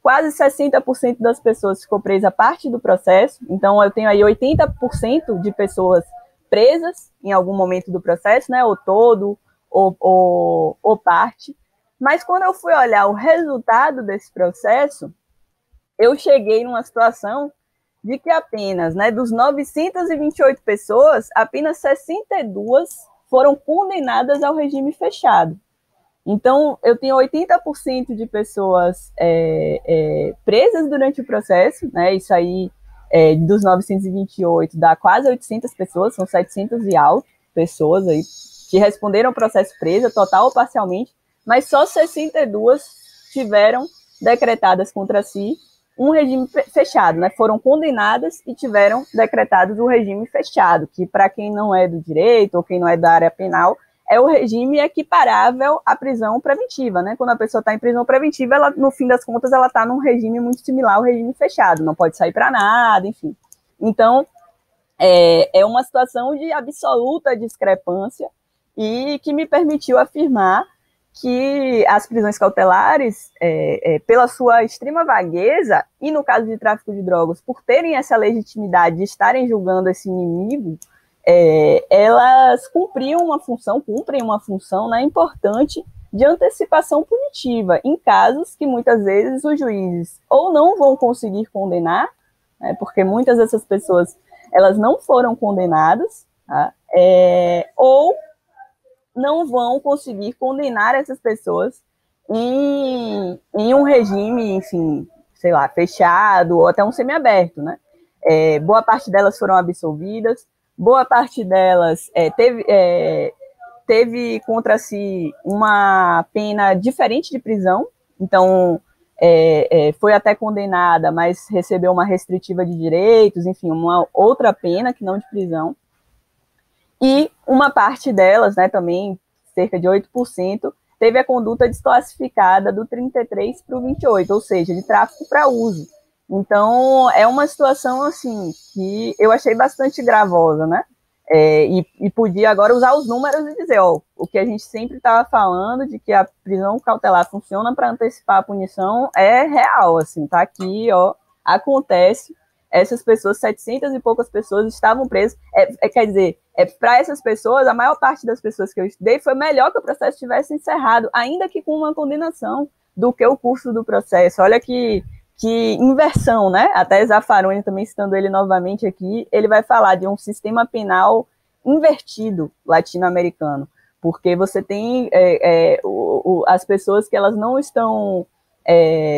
quase 60% das pessoas ficou presa parte do processo, então eu tenho aí 80% de pessoas presas em algum momento do processo, né, ou todo, ou parte, mas quando eu fui olhar o resultado desse processo, eu cheguei numa situação de que apenas, né, dos 928 pessoas, apenas 62 foram condenadas ao regime fechado. Então, eu tenho 80% de pessoas presas durante o processo, né, isso aí, dos 928, dá quase 800 pessoas, são 700 e alto pessoas aí, que responderam ao processo presa, total ou parcialmente, mas só 62 tiveram decretadas contra si um regime fechado, né? Foram condenadas e tiveram decretados o regime fechado, que para quem não é do direito ou quem não é da área penal, é o regime equiparável à prisão preventiva, né? Quando a pessoa está em prisão preventiva, ela, no fim das contas, ela está num regime muito similar ao regime fechado, não pode sair para nada, enfim. Então, é uma situação de absoluta discrepância e que me permitiu afirmar que as prisões cautelares, pela sua extrema vagueza, e no caso de tráfico de drogas, por terem essa legitimidade de estarem julgando esse inimigo, elas cumprem uma função, né, importante de antecipação punitiva, em casos que muitas vezes os juízes ou não vão conseguir condenar, né, porque muitas dessas pessoas elas não foram condenadas, tá? Ou não vão conseguir condenar essas pessoas em um regime, enfim, sei lá, fechado ou até um semiaberto, né? Boa parte delas foram absolvidas, boa parte delas teve contra si uma pena diferente de prisão, então foi até condenada, mas recebeu uma restritiva de direitos, enfim, uma outra pena que não de prisão. E uma parte delas, né, também, cerca de 8%, teve a conduta desclassificada do 33 para o 28, ou seja, de tráfico para uso. Então, é uma situação, assim, que eu achei bastante gravosa, né? E podia agora usar os números e dizer, ó, o que a gente sempre estava falando, de que a prisão cautelar funciona para antecipar a punição, é real, assim, tá aqui, ó, acontece. Essas pessoas, 700 e poucas pessoas estavam presas, quer dizer, para essas pessoas, a maior parte das pessoas que eu estudei, foi melhor que o processo tivesse encerrado, ainda que com uma condenação, do que o curso do processo. Olha que inversão, né? Até Zaffaroni, também citando ele novamente aqui, ele vai falar de um sistema penal invertido latino-americano, porque você tem as pessoas que elas não estão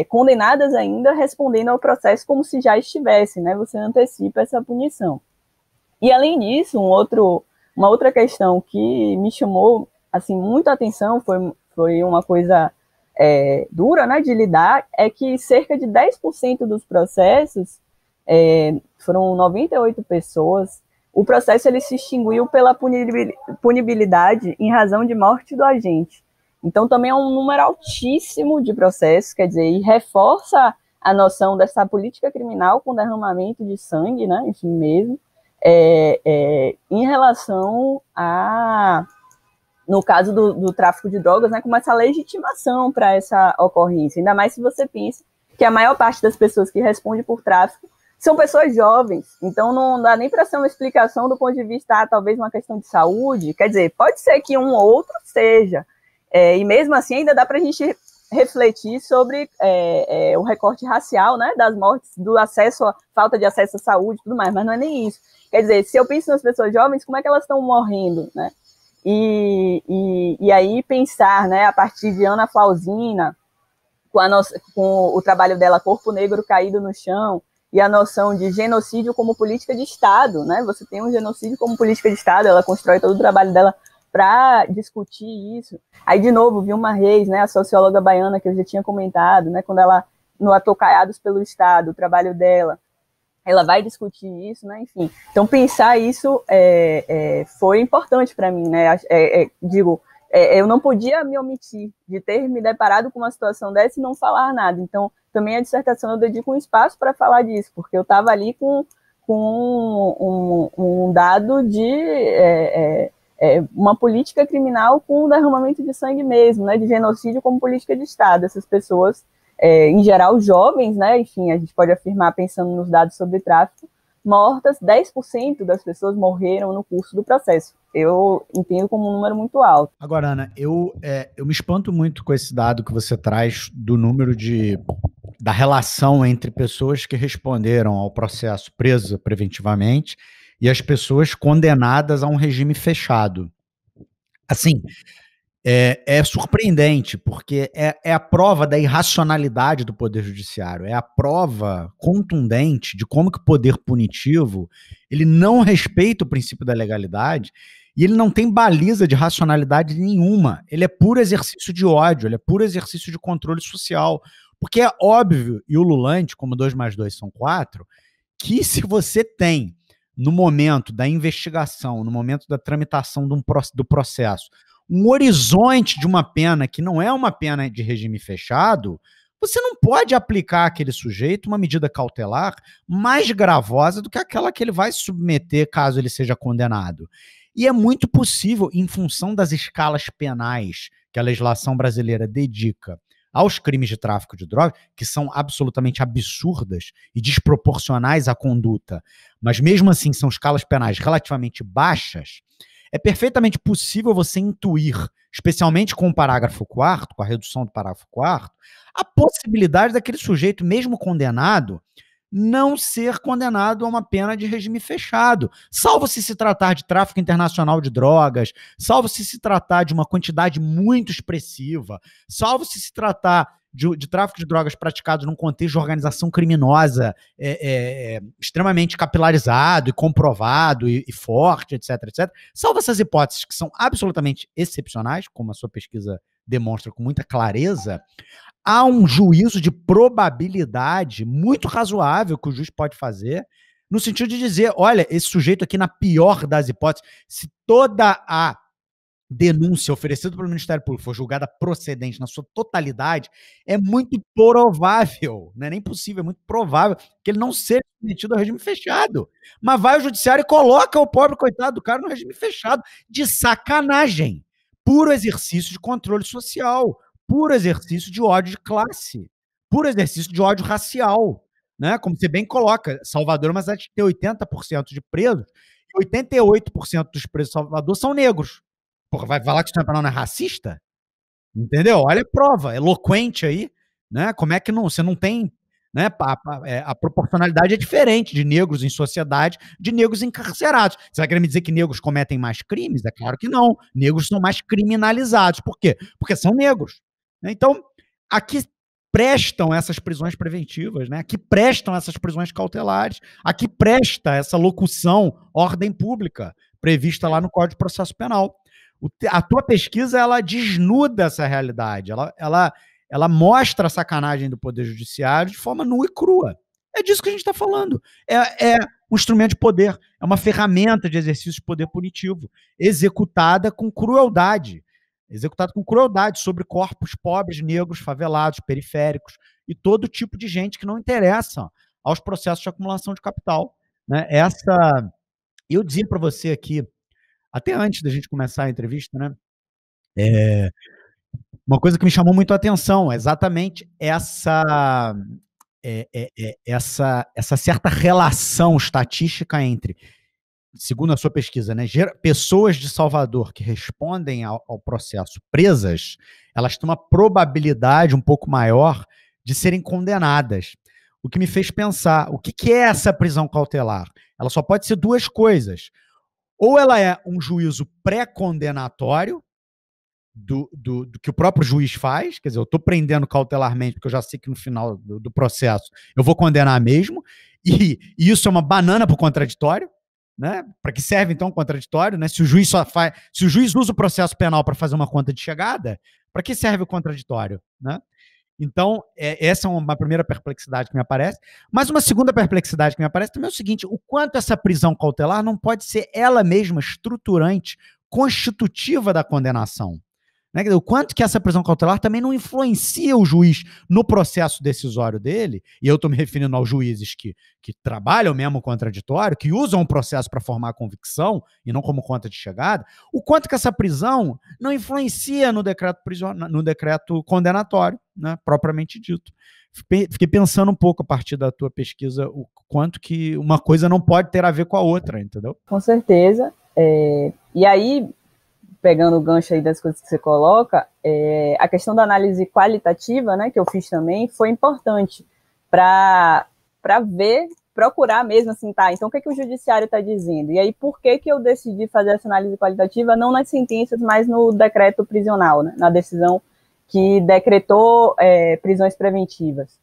condenadas ainda respondendo ao processo como se já estivessem, né? Você antecipa essa punição. E, além disso, uma outra questão que me chamou assim, muita atenção, foi uma coisa dura, né, de lidar, é que cerca de 10% dos processos, foram 98 pessoas, o processo ele se extinguiu pela punibilidade em razão de morte do agente. Então, também é um número altíssimo de processos, quer dizer, e reforça a noção dessa política criminal com derramamento de sangue, né, enfim, mesmo, em relação a, no caso do tráfico de drogas, né, como essa legitimação para essa ocorrência, ainda mais se você pensa que a maior parte das pessoas que respondem por tráfico são pessoas jovens, então não dá nem para ser uma explicação do ponto de vista, talvez uma questão de saúde, quer dizer, pode ser que um ou outro seja, e mesmo assim ainda dá para a gente refletir sobre o recorte racial, né, das mortes, do acesso, a falta de acesso à saúde e tudo mais, mas não é nem isso. Quer dizer, se eu penso nas pessoas jovens, como é que elas estão morrendo, né? E aí pensar, né, a partir de Ana Flausina, com o trabalho dela, Corpo Negro Caído no Chão, e a noção de genocídio como política de Estado, né? Você tem um genocídio como política de Estado, ela constrói todo o trabalho dela para discutir isso. Aí, de novo, Vilma Reis, né, a socióloga baiana que eu já tinha comentado, né, quando ela, no Atocaiados pelo Estado, o trabalho dela, ela vai discutir isso, né, enfim. Então, pensar isso foi importante para mim, né, eu não podia me omitir de ter me deparado com uma situação dessa e não falar nada. Então, também a dissertação eu dedico um espaço para falar disso, porque eu estava ali com um dado de uma política criminal com derramamento de sangue mesmo, né, de genocídio como política de Estado. Essas pessoas, em geral jovens, né, enfim, a gente pode afirmar, pensando nos dados sobre tráfico, mortas, 10% das pessoas morreram no curso do processo. Eu entendo como um número muito alto. Agora, Ana, eu me espanto muito com esse dado que você traz do número da relação entre pessoas que responderam ao processo presas preventivamente e as pessoas condenadas a um regime fechado. Assim, é surpreendente, porque é a prova da irracionalidade do Poder Judiciário, é a prova contundente de como que o poder punitivo ele não respeita o princípio da legalidade e ele não tem baliza de racionalidade nenhuma. Ele é puro exercício de ódio, ele é puro exercício de controle social. Porque é óbvio e ululante, como 2 mais 2 são 4, que se você tem, no momento da investigação, no momento da tramitação do processo, um horizonte de uma pena que não é uma pena de regime fechado, você não pode aplicar àquele sujeito uma medida cautelar mais gravosa do que aquela que ele vai se submeter caso ele seja condenado. E é muito possível, em função das escalas penais que a legislação brasileira dedica aos crimes de tráfico de drogas, que são absolutamente absurdas e desproporcionais à conduta, mas mesmo assim são escalas penais relativamente baixas, é perfeitamente possível você intuir, especialmente com o parágrafo 4º, com a redução do parágrafo 4º, a possibilidade daquele sujeito, mesmo condenado, não ser condenado a uma pena de regime fechado, salvo se tratar de tráfico internacional de drogas, salvo se tratar de uma quantidade muito expressiva, salvo se tratar de tráfico de drogas praticados num contexto de organização criminosa extremamente capilarizado e comprovado e forte, etc, etc. Salvo essas hipóteses que são absolutamente excepcionais, como a sua pesquisa demonstra com muita clareza, há um juízo de probabilidade muito razoável que o juiz pode fazer, no sentido de dizer, olha, esse sujeito aqui, na pior das hipóteses, se toda a denúncia oferecida pelo Ministério Público for julgada procedente na sua totalidade, é muito provável, não é nem possível, é muito provável que ele não seja submetido ao regime fechado. Mas vai ao judiciário e coloca o pobre coitado do cara no regime fechado, de sacanagem, puro exercício de controle social, puro exercício de ódio de classe, puro exercício de ódio racial, né? Como você bem coloca, Salvador é uma cidade que tem 80% de presos, e 88% dos presos de Salvador são negros. Porra, vai falar que o Sistema Penal não é racista? Entendeu? Olha a prova, eloquente aí, né? Como é que não, você não tem, né? A proporcionalidade é diferente de negros em sociedade, de negros encarcerados. Você vai querer me dizer que negros cometem mais crimes? É claro que não. Negros são mais criminalizados. Por quê? Porque são negros. Então, aqui prestam essas prisões preventivas, né? Aqui prestam essas prisões cautelares, aqui presta essa locução ordem pública prevista lá no Código de Processo Penal. A tua pesquisa, ela desnuda essa realidade, ela mostra a sacanagem do Poder Judiciário de forma nua e crua. É disso que a gente está falando. É um instrumento de poder, é uma ferramenta de exercício de poder punitivo, executada com crueldade sobre corpos pobres, negros, favelados, periféricos e todo tipo de gente que não interessa aos processos de acumulação de capital, né? Eu dizia para você aqui, até antes da gente começar a entrevista, né? Uma coisa que me chamou muito a atenção é exatamente essa certa relação estatística entre, segundo a sua pesquisa, né, pessoas de Salvador que respondem ao processo presas, elas têm uma probabilidade um pouco maior de serem condenadas. O que me fez pensar, o que é essa prisão cautelar? Ela só pode ser duas coisas. Ou ela é um juízo pré-condenatório do que o próprio juiz faz, quer dizer, eu estou prendendo cautelarmente porque eu já sei que no final do processo eu vou condenar mesmo, e isso é uma banana para o contraditório, né? Para que serve então o contraditório, né? Se o juiz usa o processo penal para fazer uma conta de chegada, para que serve o contraditório, né? Então, essa é uma primeira perplexidade que me aparece. Mas uma segunda perplexidade que me aparece também é o seguinte: o quanto essa prisão cautelar não pode ser ela mesma estruturante, constitutiva da condenação. Né? O quanto que essa prisão cautelar também não influencia o juiz no processo decisório dele, e eu estou me referindo aos juízes que trabalham mesmo o contraditório, que usam o processo para formar a convicção, e não como conta de chegada, o quanto que essa prisão não influencia no decreto condenatório, né, propriamente dito. Fiquei pensando um pouco a partir da tua pesquisa, o quanto que uma coisa não pode ter a ver com a outra, entendeu? Com certeza. E aí, pegando o gancho aí das coisas que você coloca, a questão da análise qualitativa, né, que eu fiz também, foi importante para procurar mesmo, assim, tá, então o que o judiciário está dizendo? E aí, por que eu decidi fazer essa análise qualitativa, não nas sentenças, mas no decreto prisional, né, na decisão que decretou prisões preventivas?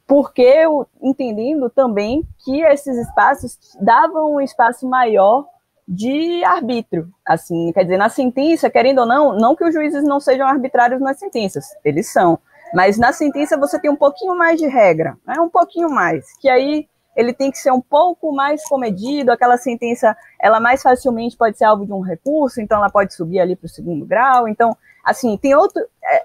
Porque eu entendendo também que esses espaços davam um espaço maior de arbítrio, assim, quer dizer, na sentença, querendo ou não que os juízes não sejam arbitrários nas sentenças, eles são, mas na sentença você tem um pouquinho mais de regra, né, um pouquinho mais, que aí ele tem que ser um pouco mais comedido, aquela sentença, ela mais facilmente pode ser alvo de um recurso, então ela pode subir ali para o 2º grau, então, assim,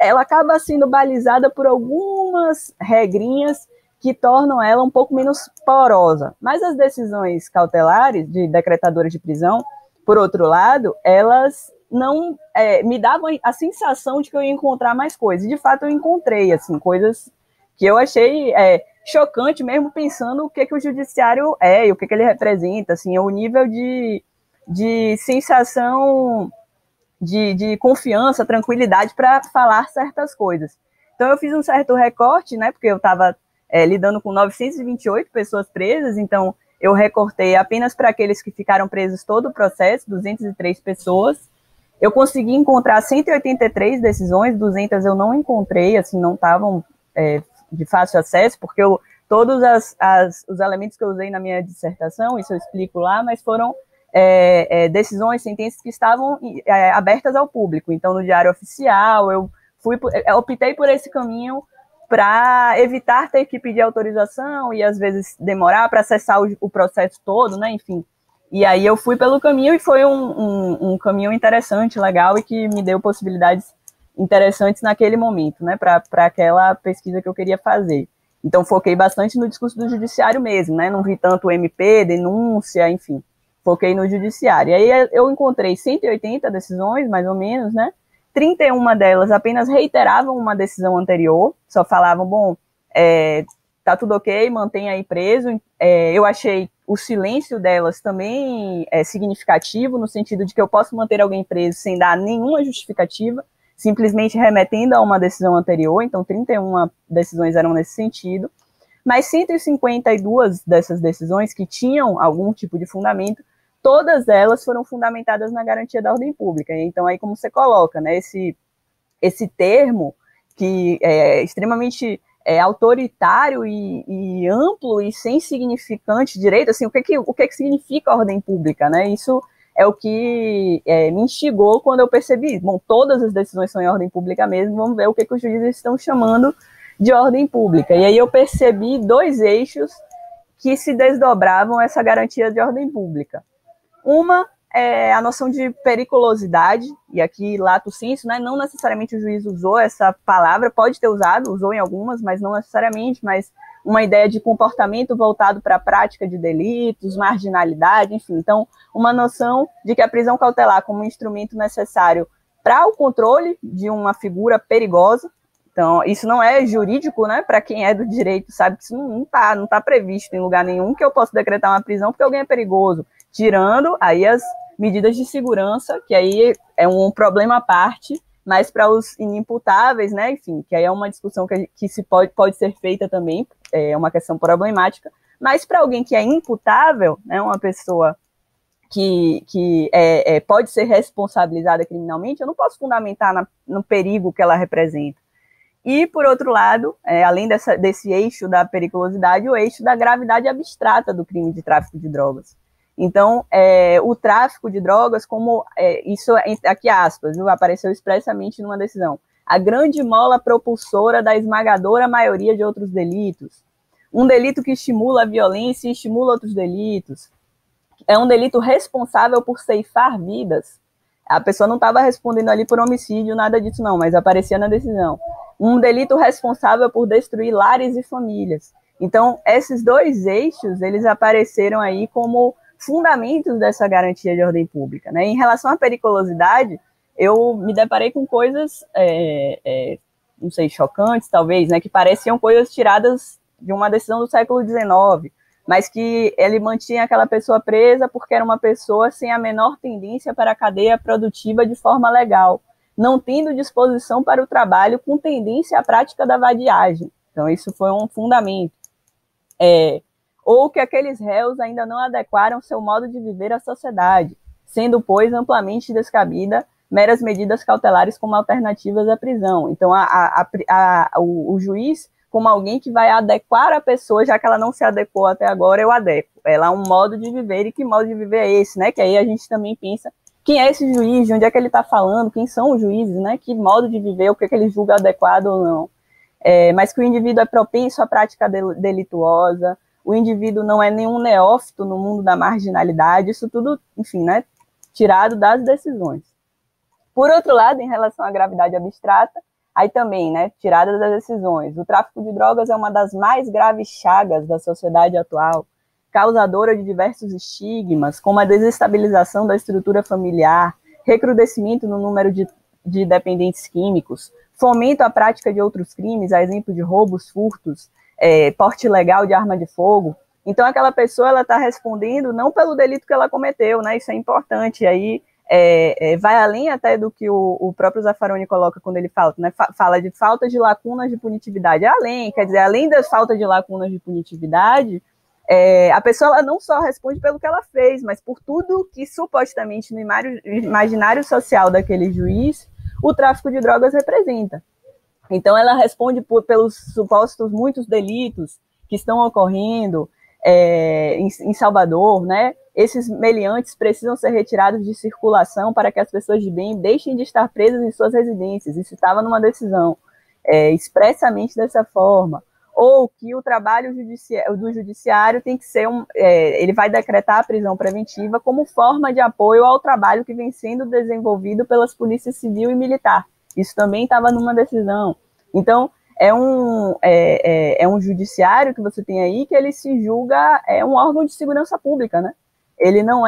ela acaba sendo balizada por algumas regrinhas que tornam ela um pouco menos porosa. Mas as decisões cautelares de decretadoras de prisão, por outro lado, elas não me davam a sensação de que eu ia encontrar mais coisas. De fato, eu encontrei assim, coisas que eu achei chocante, mesmo pensando o que o judiciário é e o que ele representa, assim, o nível de sensação de confiança, tranquilidade para falar certas coisas. Então, eu fiz um certo recorte, né, porque eu estava lidando com 928 pessoas presas, então eu recortei apenas para aqueles que ficaram presos todo o processo, 203 pessoas. Eu consegui encontrar 183 decisões, 200 eu não encontrei, assim, não estavam de fácil acesso, porque todos os elementos que eu usei na minha dissertação, isso eu explico lá, mas foram decisões, sentenças que estavam abertas ao público. Então, no Diário Oficial, eu optei por esse caminho para evitar ter que pedir autorização e, às vezes, demorar para acessar o processo todo, né, enfim. E aí eu fui pelo caminho e foi um caminho interessante, legal, e que me deu possibilidades interessantes naquele momento, né, para aquela pesquisa que eu queria fazer. Então, foquei bastante no discurso do judiciário mesmo, né, não vi tanto o MP, denúncia, enfim, foquei no judiciário. E aí eu encontrei 180 decisões, mais ou menos, né, 31 delas apenas reiteravam uma decisão anterior, só falavam, bom, tá tudo ok, mantém aí preso. Eu achei o silêncio delas também significativo, no sentido de que eu posso manter alguém preso sem dar nenhuma justificativa, simplesmente remetendo a uma decisão anterior, então 31 decisões eram nesse sentido, mas 152 dessas decisões que tinham algum tipo de fundamento, todas elas foram fundamentadas na garantia da ordem pública. Então, aí como você coloca, né, esse termo que é extremamente autoritário e amplo e sem significante direito, assim, o que significa ordem pública, né? Isso é o que me instigou quando eu percebi, bom, todas as decisões são em ordem pública mesmo, vamos ver o que os juízes estão chamando de ordem pública. E aí eu percebi 2 eixos que se desdobravam essa garantia de ordem pública. Uma é a noção de periculosidade, e aqui lato sensu, né, não necessariamente o juiz usou essa palavra, pode ter usado, usou em algumas, mas não necessariamente, mas uma ideia de comportamento voltado para a prática de delitos, marginalidade, enfim. Então, uma noção de que a prisão cautelar como um instrumento necessário para o controle de uma figura perigosa. Então, isso não é jurídico, né? Para quem é do direito sabe que isso não tá previsto em lugar nenhum que eu possa decretar uma prisão porque alguém é perigoso, tirando aí as medidas de segurança, que aí é um problema à parte, mas para os inimputáveis, né? Enfim, que aí é uma discussão que se pode ser feita também, é uma questão problemática, mas para alguém que é imputável, né? Uma pessoa que pode ser responsabilizada criminalmente, eu não posso fundamentar no perigo que ela representa. E, por outro lado, além desse eixo da periculosidade, o eixo da gravidade abstrata do crime de tráfico de drogas. Então, o tráfico de drogas, como isso, aqui aspas, viu, apareceu expressamente numa decisão, a grande mola propulsora da esmagadora maioria de outros delitos. Um delito que estimula a violência e estimula outros delitos. É um delito responsável por ceifar vidas. A pessoa não estava respondendo ali por homicídio, nada disso não, mas aparecia na decisão. Um delito responsável por destruir lares e famílias. Então, esses 2 eixos, eles apareceram aí como fundamentos dessa garantia de ordem pública, né? Em relação à periculosidade, eu me deparei com coisas, não sei, chocantes, talvez, né? Que pareciam coisas tiradas de uma decisão do século XIX, mas que ele mantinha aquela pessoa presa porque era uma pessoa sem a menor tendência para a cadeia produtiva de forma legal, não tendo disposição para o trabalho com tendência à prática da vadiagem. Então, isso foi um fundamento. Ou que aqueles réus ainda não adequaram seu modo de viver à sociedade, sendo, pois, amplamente descabida meras medidas cautelares como alternativas à prisão. Então, o juiz, como alguém que vai adequar a pessoa, já que ela não se adequou até agora, eu adequo. Ela é um modo de viver, e que modo de viver é esse, né? Que aí a gente também pensa, quem é esse juiz, de onde é que ele está falando, quem são os juízes, né? Que modo de viver, o que ele julga adequado ou não. Mas que o indivíduo é propenso à prática delituosa, o indivíduo não é nenhum neófito no mundo da marginalidade, isso tudo, enfim, né? Tirado das decisões. Por outro lado, em relação à gravidade abstrata, aí também, né, tirada das decisões. O tráfico de drogas é uma das mais graves chagas da sociedade atual, causadora de diversos estigmas, como a desestabilização da estrutura familiar, recrudescimento no número de dependentes químicos, fomento à prática de outros crimes, a exemplo de roubos, furtos, porte ilegal de arma de fogo. Então, aquela pessoa ela está respondendo não pelo delito que ela cometeu, né? Isso é importante. E aí vai além até do que o próprio Zaffaroni coloca quando ele fala, né, fala de falta de lacunas de punitividade. Quer dizer, além das faltas de lacunas de punitividade, a pessoa ela não só responde pelo que ela fez, mas por tudo que supostamente no imaginário social daquele juiz o tráfico de drogas representa. Então ela responde pelos supostos muitos delitos que estão ocorrendo em Salvador, né? Esses meliantes precisam ser retirados de circulação para que as pessoas de bem deixem de estar presas em suas residências. Isso estava numa decisão expressamente dessa forma. Ou que o trabalho do judiciário tem que ser ele vai decretar a prisão preventiva como forma de apoio ao trabalho que vem sendo desenvolvido pelas polícias civil e militar. Isso também estava numa decisão. Então, é um judiciário que você tem aí que ele se julga um órgão de segurança pública, né? Ele não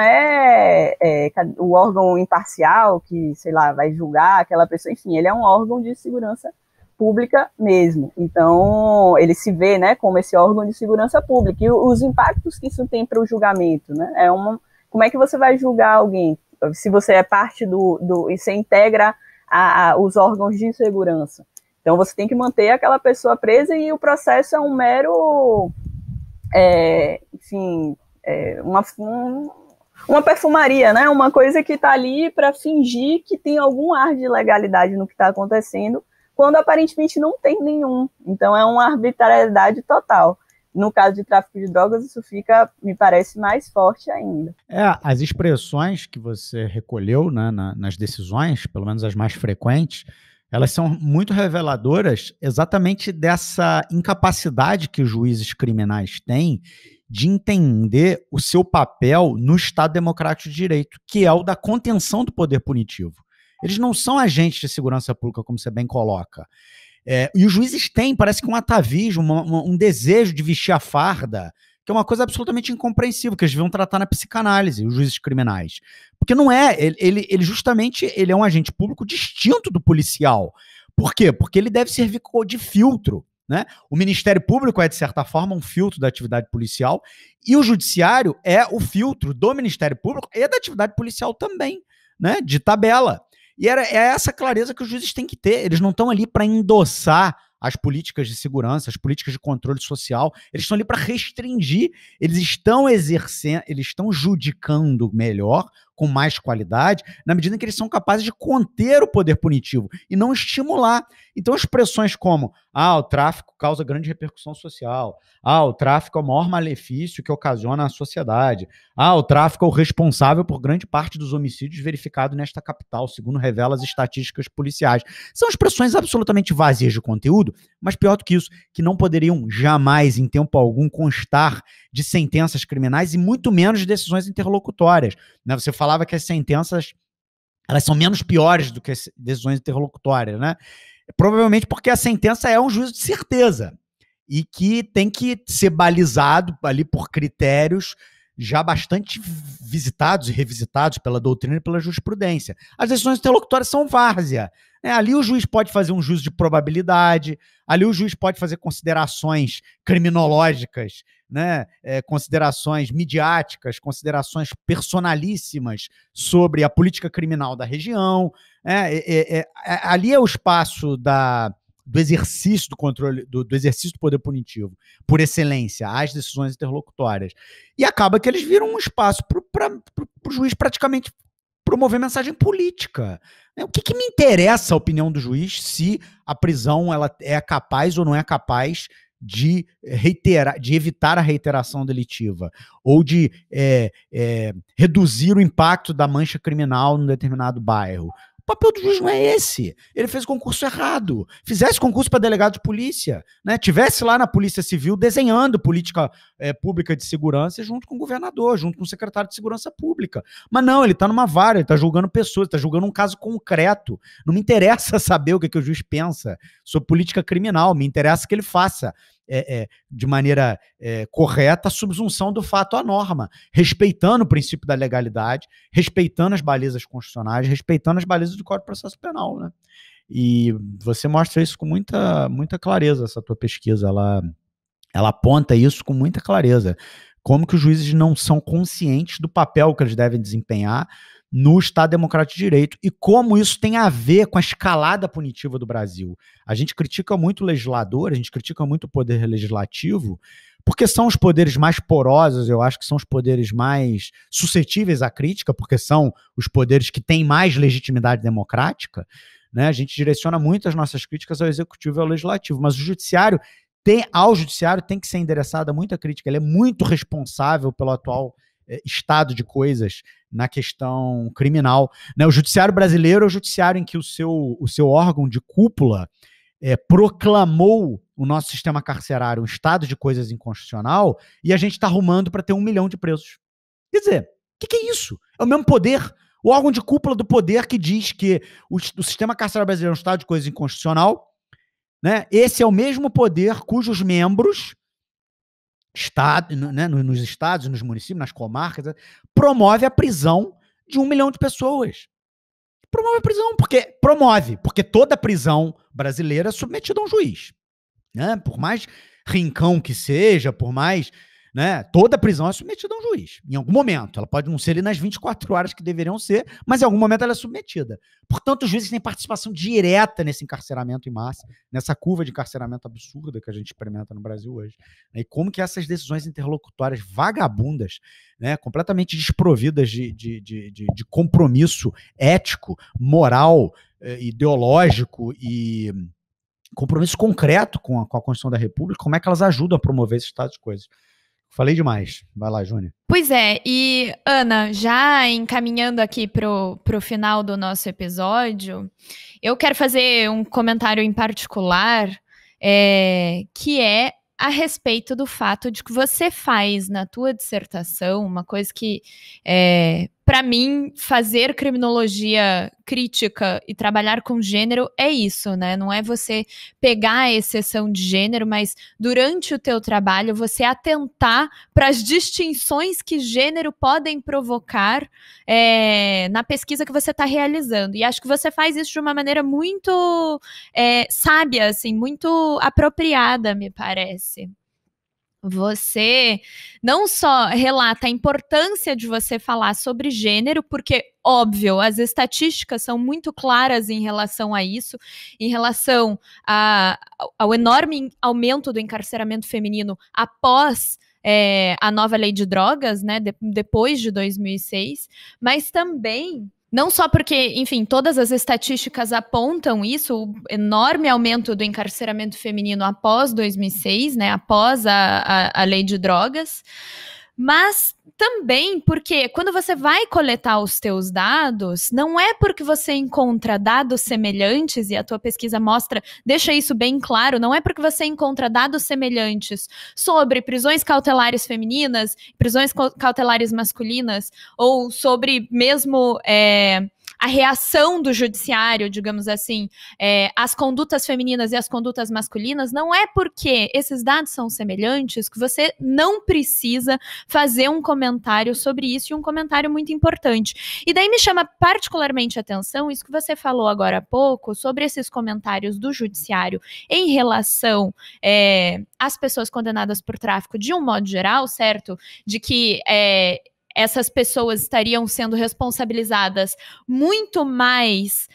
o órgão imparcial que, sei lá, vai julgar aquela pessoa, enfim, ele é um órgão de segurança pública mesmo. Então, ele se vê, né, como esse órgão de segurança pública. E os impactos que isso tem para o julgamento, né? Como é que você vai julgar alguém se você é parte e você integra os órgãos de segurança? Então, você tem que manter aquela pessoa presa e o processo é um mero, enfim, uma perfumaria, né? Uma coisa que está ali para fingir que tem algum ar de legalidade no que está acontecendo, quando aparentemente não tem nenhum. Então, é uma arbitrariedade total. No caso de tráfico de drogas, isso me parece, mais forte ainda. As expressões que você recolheu, né, nas decisões, pelo menos as mais frequentes, elas são muito reveladoras exatamente dessa incapacidade que os juízes criminais têm de entender o seu papel no Estado Democrático de Direito, que é o da contenção do poder punitivo. Eles não são agentes de segurança pública, como você bem coloca. E os juízes têm, parece que um atavismo, um desejo de vestir a farda, que é uma coisa absolutamente incompreensível, que eles deviam tratar na psicanálise, os juízes criminais. Porque não é, ele justamente ele é um agente público distinto do policial. Por quê? Porque ele deve servir de filtro, né? O Ministério Público é, de certa forma, um filtro da atividade policial, e o Judiciário é o filtro do Ministério Público e da atividade policial também, né? De tabela. E é essa clareza que os juízes têm que ter. Eles não estão ali para endossar as políticas de segurança, as políticas de controle social, eles estão ali para restringir, eles estão exercendo, eles estão judicando melhor, com mais qualidade, na medida em que eles são capazes de conter o poder punitivo e não estimular. Então, expressões como, o tráfico causa grande repercussão social, o tráfico é o maior malefício que ocasiona a sociedade, o tráfico é o responsável por grande parte dos homicídios verificados nesta capital, segundo revelam as estatísticas policiais. São expressões absolutamente vazias de conteúdo, mas pior do que isso, que não poderiam jamais, em tempo algum, constar de sentenças criminais e muito menos de decisões interlocutórias. Né? Você falava que as sentenças elas são menos piores do que as decisões interlocutórias, né? Provavelmente porque a sentença é um juízo de certeza e que tem que ser balizado ali por critérios já bastante visitados e revisitados pela doutrina e pela jurisprudência. As decisões interlocutórias são várzea. Ali o juiz pode fazer um juízo de probabilidade, ali o juiz pode fazer considerações criminológicas, né? Considerações midiáticas, considerações personalíssimas sobre a política criminal da região. Ali é o espaço do exercício do controle, do exercício do poder punitivo, por excelência, as decisões interlocutórias. E acaba que eles viram um espaço para o juiz praticamente promover mensagem política. O que me interessa a opinião do juiz se a prisão ela é capaz ou não é capaz de evitar a reiteração delitiva, ou de reduzir o impacto da mancha criminal num determinado bairro. O papel do juiz não é esse. Ele fez o concurso errado. Fizesse concurso para delegado de polícia, né? Tivesse lá na Polícia Civil desenhando política pública de segurança junto com o governador, junto com o secretário de Segurança Pública. Mas não, ele está numa vara, ele está julgando pessoas, está julgando um caso concreto. Não me interessa saber o que o juiz pensa sobre política criminal, me interessa que ele faça de maneira correta a subsunção do fato à norma, respeitando o princípio da legalidade, respeitando as balizas constitucionais, respeitando as balizas do Código de Processo Penal, né? E você mostra isso com muita clareza, essa tua pesquisa, ela aponta isso com muita clareza, como que os juízes não são conscientes do papel que eles devem desempenhar no Estado Democrático de Direito e como isso tem a ver com a escalada punitiva do Brasil. A gente critica muito o legislador, a gente critica muito o poder legislativo, porque são os poderes mais porosos, eu acho que são os poderes mais suscetíveis à crítica, porque são os poderes que têm mais legitimidade democrática, né? A gente direciona muito as nossas críticas ao Executivo e ao Legislativo, mas o Judiciário ao Judiciário tem que ser endereçada muita crítica, ele é muito responsável pelo atual estado de coisas na questão criminal, né? O Judiciário brasileiro é o judiciário em que o seu órgão de cúpula proclamou o nosso sistema carcerário um estado de coisas inconstitucional e a gente está arrumando para ter 1 milhão de presos. Quer dizer, o que é isso? É o mesmo poder. O órgão de cúpula do poder que diz que o sistema carcerário brasileiro é um estado de coisas inconstitucional, né? Esse é o mesmo poder cujos membros, né, nos estados, nos municípios, nas comarcas, promove a prisão de 1 milhão de pessoas. Promove a prisão, porque toda prisão brasileira é submetida a um juiz, né? Por mais rincão que seja, por mais, né, toda prisão é submetida a um juiz. Em algum momento, ela pode não ser ali nas 24 horas que deveriam ser, mas em algum momento ela é submetida. Portanto, os juízes têm participação direta nesse encarceramento em massa, nessa curva de encarceramento absurda que a gente experimenta no Brasil hoje. E como que essas decisões interlocutórias vagabundas, né, completamente desprovidas de compromisso ético, moral, ideológico e compromisso concreto com a Constituição da República, como é que elas ajudam a promover esse estado de coisas? Falei demais. Vai lá, Júnior. Pois é, e Ana, já encaminhando aqui pro final do nosso episódio, eu quero fazer um comentário em particular, que é a respeito do fato de que você faz na tua dissertação uma coisa que, para mim, fazer criminologia crítica e trabalhar com gênero é isso, né? Não é você pegar a exceção de gênero, mas durante o teu trabalho você atentar para as distinções que gênero podem provocar na pesquisa que você está realizando. E acho que você faz isso de uma maneira muito sábia, assim, muito apropriada, me parece. Você não só relata a importância de você falar sobre gênero, porque, óbvio, as estatísticas são muito claras em relação a isso, em relação ao enorme aumento do encarceramento feminino após a nova lei de drogas, né, depois de 2006, mas também... Não só porque, enfim, todas as estatísticas apontam isso, o enorme aumento do encarceramento feminino após 2006, né, após a lei de drogas, mas também porque quando você vai coletar os teus dados, não é porque você encontra dados semelhantes, e a tua pesquisa deixa isso bem claro, não é porque você encontra dados semelhantes sobre prisões cautelares femininas, prisões cautelares masculinas, ou sobre mesmo a reação do judiciário, digamos assim, às condutas femininas e às condutas masculinas, não é porque esses dados são semelhantes que você não precisa fazer um comentário sobre isso, e um comentário muito importante. E daí me chama particularmente a atenção isso que você falou agora há pouco, sobre esses comentários do judiciário em relação às pessoas condenadas por tráfico de um modo geral, certo? De que essas pessoas estariam sendo responsabilizadas muito mais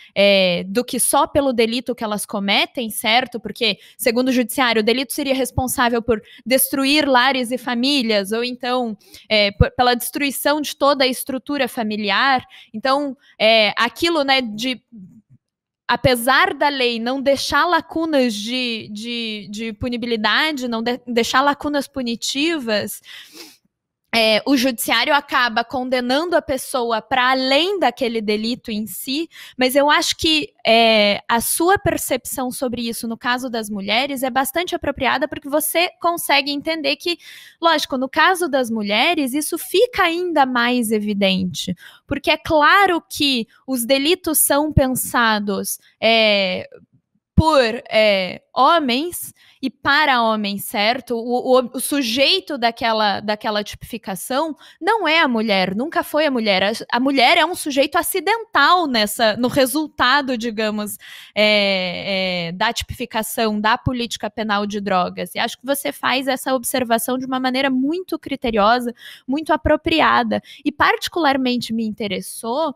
do que só pelo delito que elas cometem, certo? Porque, segundo o judiciário, o delito seria responsável por destruir lares e famílias, ou então pela destruição de toda a estrutura familiar. Então, aquilo, né, apesar da lei não deixar lacunas de punibilidade, não deixar lacunas punitivas, o judiciário acaba condenando a pessoa para além daquele delito em si, mas eu acho que a sua percepção sobre isso no caso das mulheres é bastante apropriada, porque você consegue entender que, lógico, no caso das mulheres isso fica ainda mais evidente, porque é claro que os delitos são pensados por homens e para homens, certo? O sujeito daquela tipificação não é a mulher, nunca foi a mulher. A mulher é um sujeito acidental no resultado, digamos, da tipificação, da política penal de drogas. E acho que você faz essa observação de uma maneira muito criteriosa, muito apropriada. E particularmente me interessou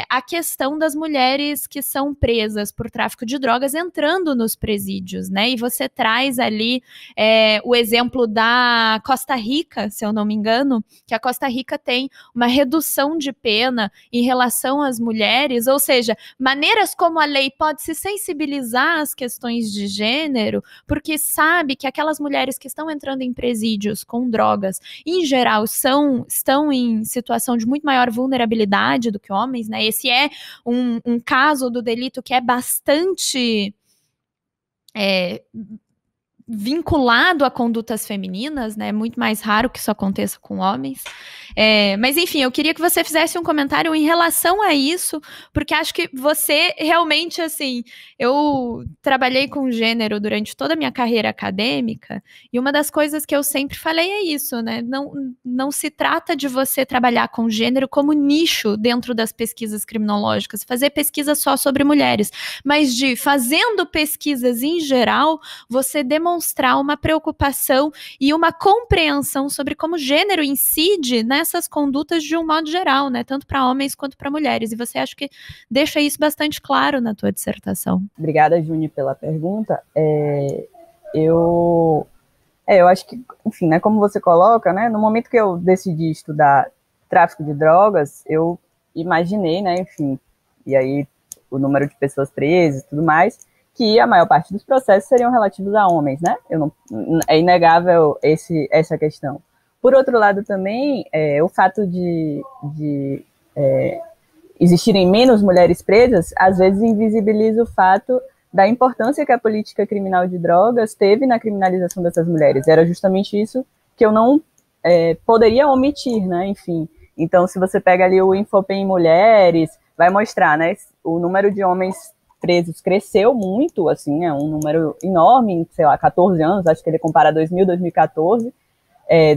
a questão das mulheres que são presas por tráfico de drogas entrando nos presídios, né? E você traz ali o exemplo da Costa Rica, se eu não me engano, que a Costa Rica tem uma redução de pena em relação às mulheres, ou seja, maneiras como a lei pode se sensibilizar às questões de gênero, porque sabe que aquelas mulheres que estão entrando em presídios com drogas, em geral, estão em situação de muito maior vulnerabilidade do que homens, né? Esse é um caso do delito que é bastante vinculado a condutas femininas, né? É muito mais raro que isso aconteça com homens. Mas, enfim, eu queria que você fizesse um comentário em relação a isso, porque acho que você realmente, assim, eu trabalhei com gênero durante toda a minha carreira acadêmica, e uma das coisas que eu sempre falei é isso, né? Não se trata de você trabalhar com gênero como nicho dentro das pesquisas criminológicas, fazer pesquisa só sobre mulheres, mas de, fazendo pesquisas em geral, você demonstrar uma preocupação e uma compreensão sobre como gênero incide nessas condutas de um modo geral, né? Tanto para homens quanto para mulheres. E você acha que deixa isso bastante claro na tua dissertação. Obrigada, Juni, pela pergunta. Eu acho que, enfim, né, como você coloca, né, no momento que eu decidi estudar tráfico de drogas, eu imaginei, né, enfim, e aí o número de pessoas presas e tudo mais, que a maior parte dos processos seriam relativos a homens, né? É inegável essa questão. Por outro lado, também, o fato de existirem menos mulheres presas, às vezes invisibiliza o fato da importância que a política criminal de drogas teve na criminalização dessas mulheres. Era justamente isso que eu não poderia omitir, né? Enfim, então, se você pega ali o Infopen Mulheres, vai mostrar, né? O número de homens presos cresceu muito, assim, é um número enorme, em, sei lá, 14 anos, acho que ele compara 2000, 2014,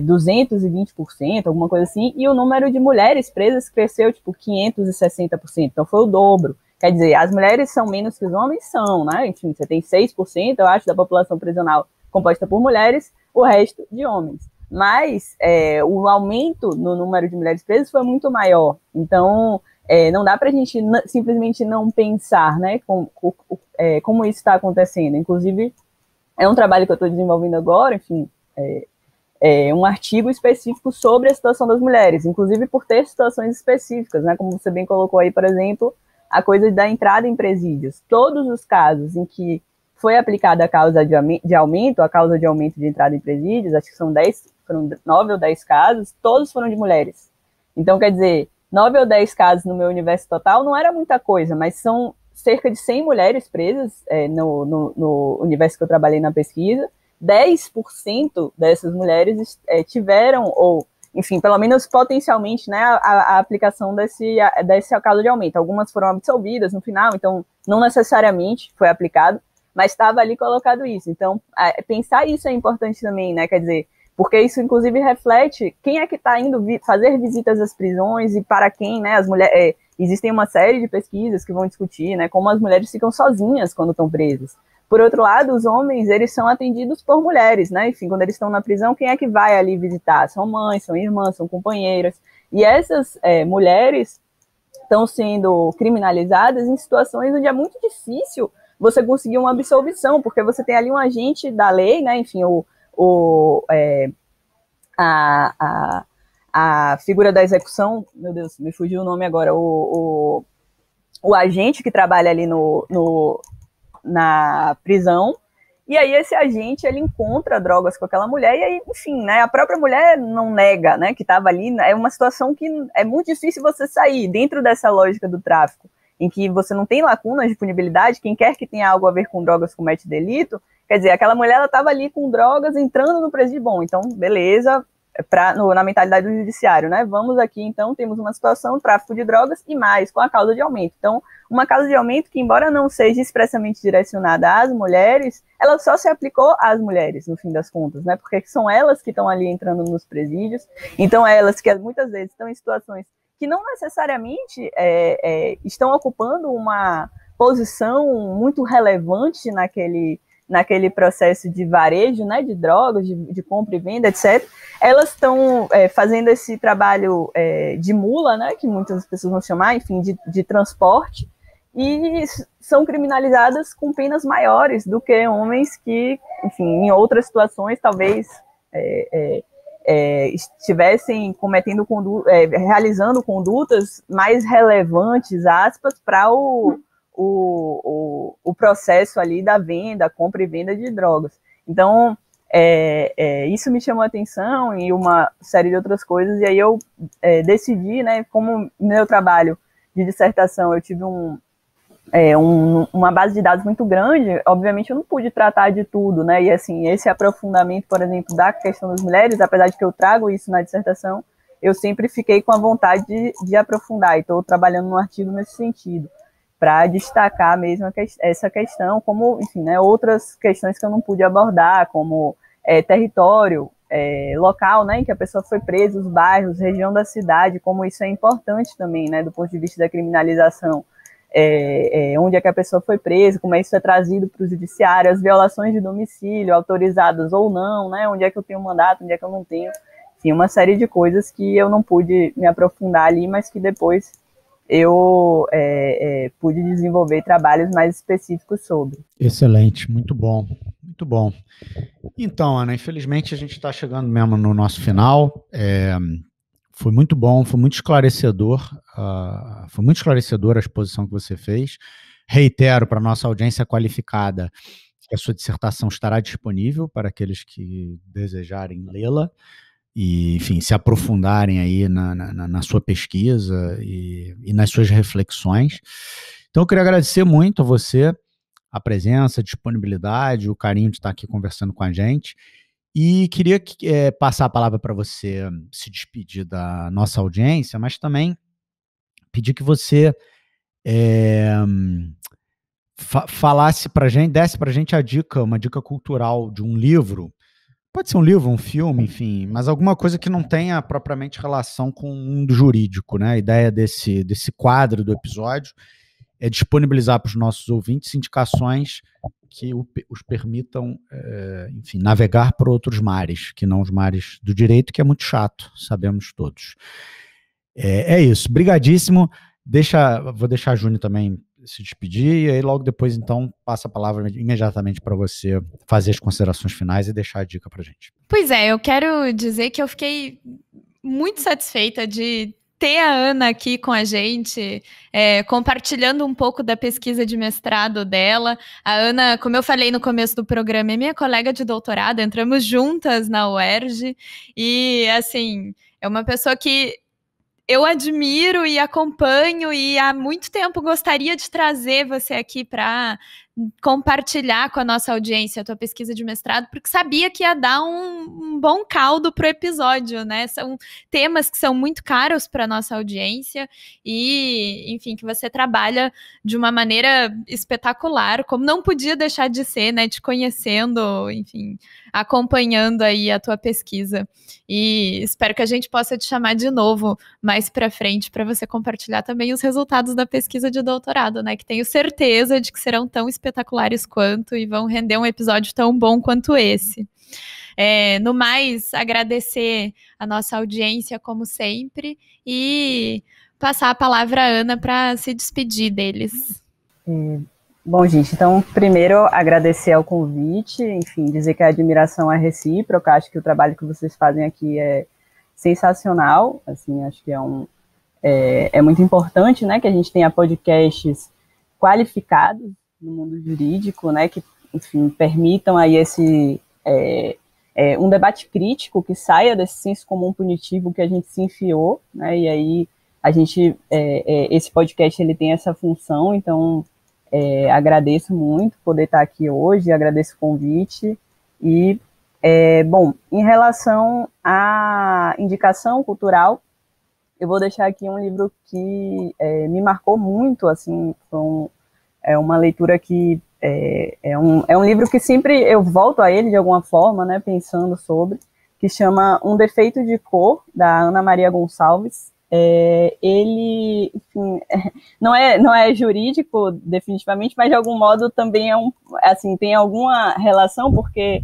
220%, alguma coisa assim, e o número de mulheres presas cresceu, tipo, 560%, então foi o dobro. Quer dizer, as mulheres são menos que os homens? São, né? Enfim, você tem 6%, eu acho, da população prisional composta por mulheres, o resto de homens. Mas o aumento no número de mulheres presas foi muito maior, então não dá para a gente simplesmente não pensar, né, como isso está acontecendo. Inclusive, é um trabalho que eu estou desenvolvendo agora, enfim, um artigo específico sobre a situação das mulheres, inclusive por ter situações específicas, né, como você bem colocou aí, por exemplo, a coisa da entrada em presídios. Todos os casos em que foi aplicada a causa de aumento, a causa de aumento de entrada em presídios, acho que foram 9 ou 10 casos, todos foram de mulheres. Então, quer dizer, 9 ou 10 casos no meu universo total não era muita coisa, mas são cerca de 100 mulheres presas no universo que eu trabalhei na pesquisa. 10% dessas mulheres tiveram, ou, enfim, pelo menos potencialmente, né, a aplicação desse caso de aumento. Algumas foram absolvidas no final, então não necessariamente foi aplicado, mas estava ali colocado isso. Então, pensar isso é importante também, né, quer dizer, porque isso, inclusive, reflete quem é que está indo fazer visitas às prisões e para quem, né, as mulheres... existem uma série de pesquisas que vão discutir, né, como as mulheres ficam sozinhas quando estão presas. Por outro lado, os homens, eles são atendidos por mulheres, né, enfim, quando eles estão na prisão, quem é que vai ali visitar? São mães, são irmãs, são companheiras. E essas mulheres estão sendo criminalizadas em situações onde é muito difícil você conseguir uma absolvição, porque você tem ali um agente da lei, né, enfim, a figura da execução, meu Deus, me fugiu o nome agora, o agente que trabalha ali na prisão, e aí esse agente, ele encontra drogas com aquela mulher, e aí, enfim, né, a própria mulher não nega, né, que estava ali, é uma situação que é muito difícil você sair dentro dessa lógica do tráfico, em que você não tem lacunas de punibilidade, quem quer que tenha algo a ver com drogas comete delito. Quer dizer, aquela mulher, ela estava ali com drogas, entrando no presídio, bom, então, beleza, na mentalidade do judiciário, né? Vamos aqui, então, temos uma situação, tráfico de drogas e mais, com a causa de aumento. Então, uma causa de aumento que, embora não seja expressamente direcionada às mulheres, ela só se aplicou às mulheres, no fim das contas, né? Porque são elas que estão ali entrando nos presídios, então elas que muitas vezes estão em situações que não necessariamente estão ocupando uma posição muito relevante naquele processo de varejo, né, de drogas, de compra e venda, etc., elas estão fazendo esse trabalho de mula, né, que muitas pessoas vão chamar, enfim, de transporte, e são criminalizadas com penas maiores do que homens que, enfim, em outras situações, talvez estivessem realizando condutas mais relevantes, aspas, para o processo ali da venda, compra e venda de drogas. Então, isso me chamou a atenção e uma série de outras coisas, e aí eu decidi, né, como no meu trabalho de dissertação eu tive uma base de dados muito grande, obviamente eu não pude tratar de tudo, né, e assim, esse aprofundamento, por exemplo, da questão das mulheres, apesar de que eu trago isso na dissertação, eu sempre fiquei com a vontade de aprofundar, e estou trabalhando num artigo nesse sentido, para destacar mesmo essa questão, como, enfim, né, outras questões que eu não pude abordar, como território local, né, em que a pessoa foi presa, os bairros, região da cidade, como isso é importante também, né, do ponto de vista da criminalização, onde é que a pessoa foi presa, como isso é trazido para o judiciário, as violações de domicílio, autorizadas ou não, né, onde é que eu tenho mandato, onde é que eu não tenho, enfim, uma série de coisas que eu não pude me aprofundar ali, mas que depois eu pude desenvolver trabalhos mais específicos sobre. Excelente, muito bom, muito bom. Então, Ana, infelizmente a gente está chegando mesmo no nosso final. Foi muito bom, foi muito esclarecedor, a exposição que você fez. Reitero para a nossa audiência qualificada que a sua dissertação estará disponível para aqueles que desejarem lê-la e, enfim, se aprofundarem aí na sua pesquisa e nas suas reflexões. Então, eu queria agradecer muito a você, a presença, a disponibilidade, o carinho de estar aqui conversando com a gente. E queria passar a palavra para você se despedir da nossa audiência, mas também pedir que você falasse para a gente, desse para a gente uma dica cultural de um livro. Pode ser um livro, um filme, enfim, mas alguma coisa que não tenha propriamente relação com o mundo jurídico, né? A ideia desse quadro do episódio é disponibilizar para os nossos ouvintes indicações que os permitam, enfim, navegar por outros mares, que não os mares do direito, que é muito chato, sabemos todos. É isso, brigadíssimo. Vou deixar a Júnior também se despedir, e aí logo depois, então, passa a palavra imediatamente para você fazer as considerações finais e deixar a dica para a gente. Pois é, eu quero dizer que eu fiquei muito satisfeita de ter a Ana aqui com a gente, compartilhando um pouco da pesquisa de mestrado dela. A Ana, como eu falei no começo do programa, é minha colega de doutorado, entramos juntas na UERJ, e, assim, é uma pessoa que eu admiro e acompanho, e há muito tempo gostaria de trazer você aqui para compartilhar com a nossa audiência a tua pesquisa de mestrado, porque sabia que ia dar um bom caldo para o episódio, né? São temas que são muito caros para a nossa audiência e, enfim, que você trabalha de uma maneira espetacular, como não podia deixar de ser, né? Te conhecendo, enfim, acompanhando aí a tua pesquisa. E espero que a gente possa te chamar de novo mais para frente para você compartilhar também os resultados da pesquisa de doutorado, né? Que tenho certeza de que serão tão espetaculares quanto e vão render um episódio tão bom quanto esse. No mais, agradecer a nossa audiência, como sempre, e passar a palavra à Ana para se despedir deles. Bom, gente, então, primeiro, agradecer ao convite, enfim, dizer que a admiração é recíproca, acho que o trabalho que vocês fazem aqui é sensacional, assim, acho que é muito importante, né, que a gente tenha podcasts qualificados no mundo jurídico, né, que, enfim, permitam aí um debate crítico que saia desse senso comum punitivo que a gente se enfiou, né, e aí esse podcast, ele tem essa função, então agradeço muito poder estar aqui hoje, agradeço o convite e Bom, em relação à indicação cultural, eu vou deixar aqui um livro que me marcou muito, assim, é uma leitura que é um livro que sempre eu volto a ele de alguma forma, né, pensando sobre, que chama Um Defeito de Cor, da Ana Maria Gonçalves. Ele, enfim, não é jurídico definitivamente, mas de algum modo também assim, tem alguma relação, porque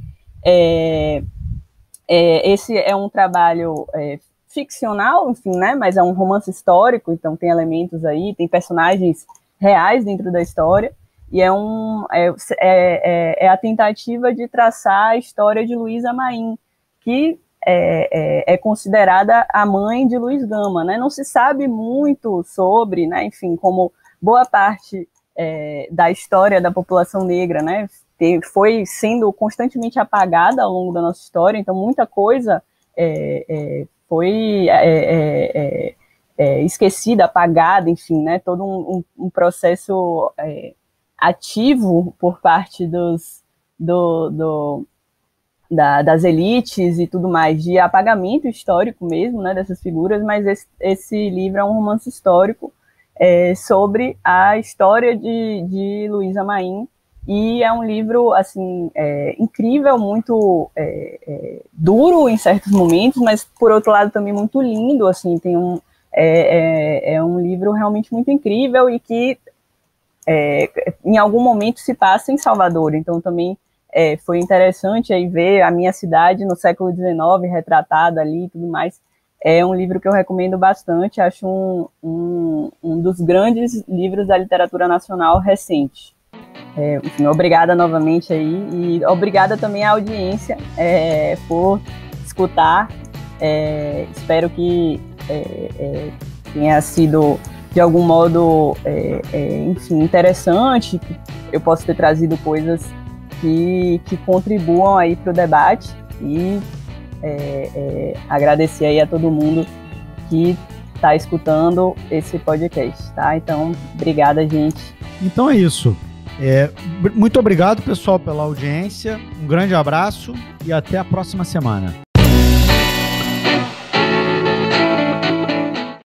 esse é um trabalho ficcional, enfim, né, mas é um romance histórico, então tem elementos aí, tem personagens reais dentro da história, e é a tentativa de traçar a história de Luísa Maim, que é considerada a mãe de Luiz Gama, né? Não se sabe muito sobre, né, enfim, como boa parte da história da população negra, né, foi sendo constantemente apagada ao longo da nossa história, então muita coisa foi esquecida, apagada, enfim, né, todo um processo ativo por parte das elites e tudo mais, de apagamento histórico mesmo, né, dessas figuras, mas esse livro é um romance histórico sobre a história de Luísa Maim, e é um livro, assim, incrível, muito duro em certos momentos, mas, por outro lado, também muito lindo, assim, é um livro realmente muito incrível e que em algum momento se passa em Salvador, então também foi interessante aí ver a minha cidade no século XIX retratada ali e tudo mais. É um livro que eu recomendo bastante, acho um dos grandes livros da literatura nacional recente. Enfim, obrigada novamente aí, e obrigada também à audiência por escutar. Espero que tenha sido de algum modo enfim, interessante, que eu possa ter trazido coisas que contribuam aí para o debate, e agradecer aí a todo mundo que está escutando esse podcast, tá? Então, obrigada, gente. Então é isso. Muito obrigado, pessoal, pela audiência. Um grande abraço e até a próxima semana.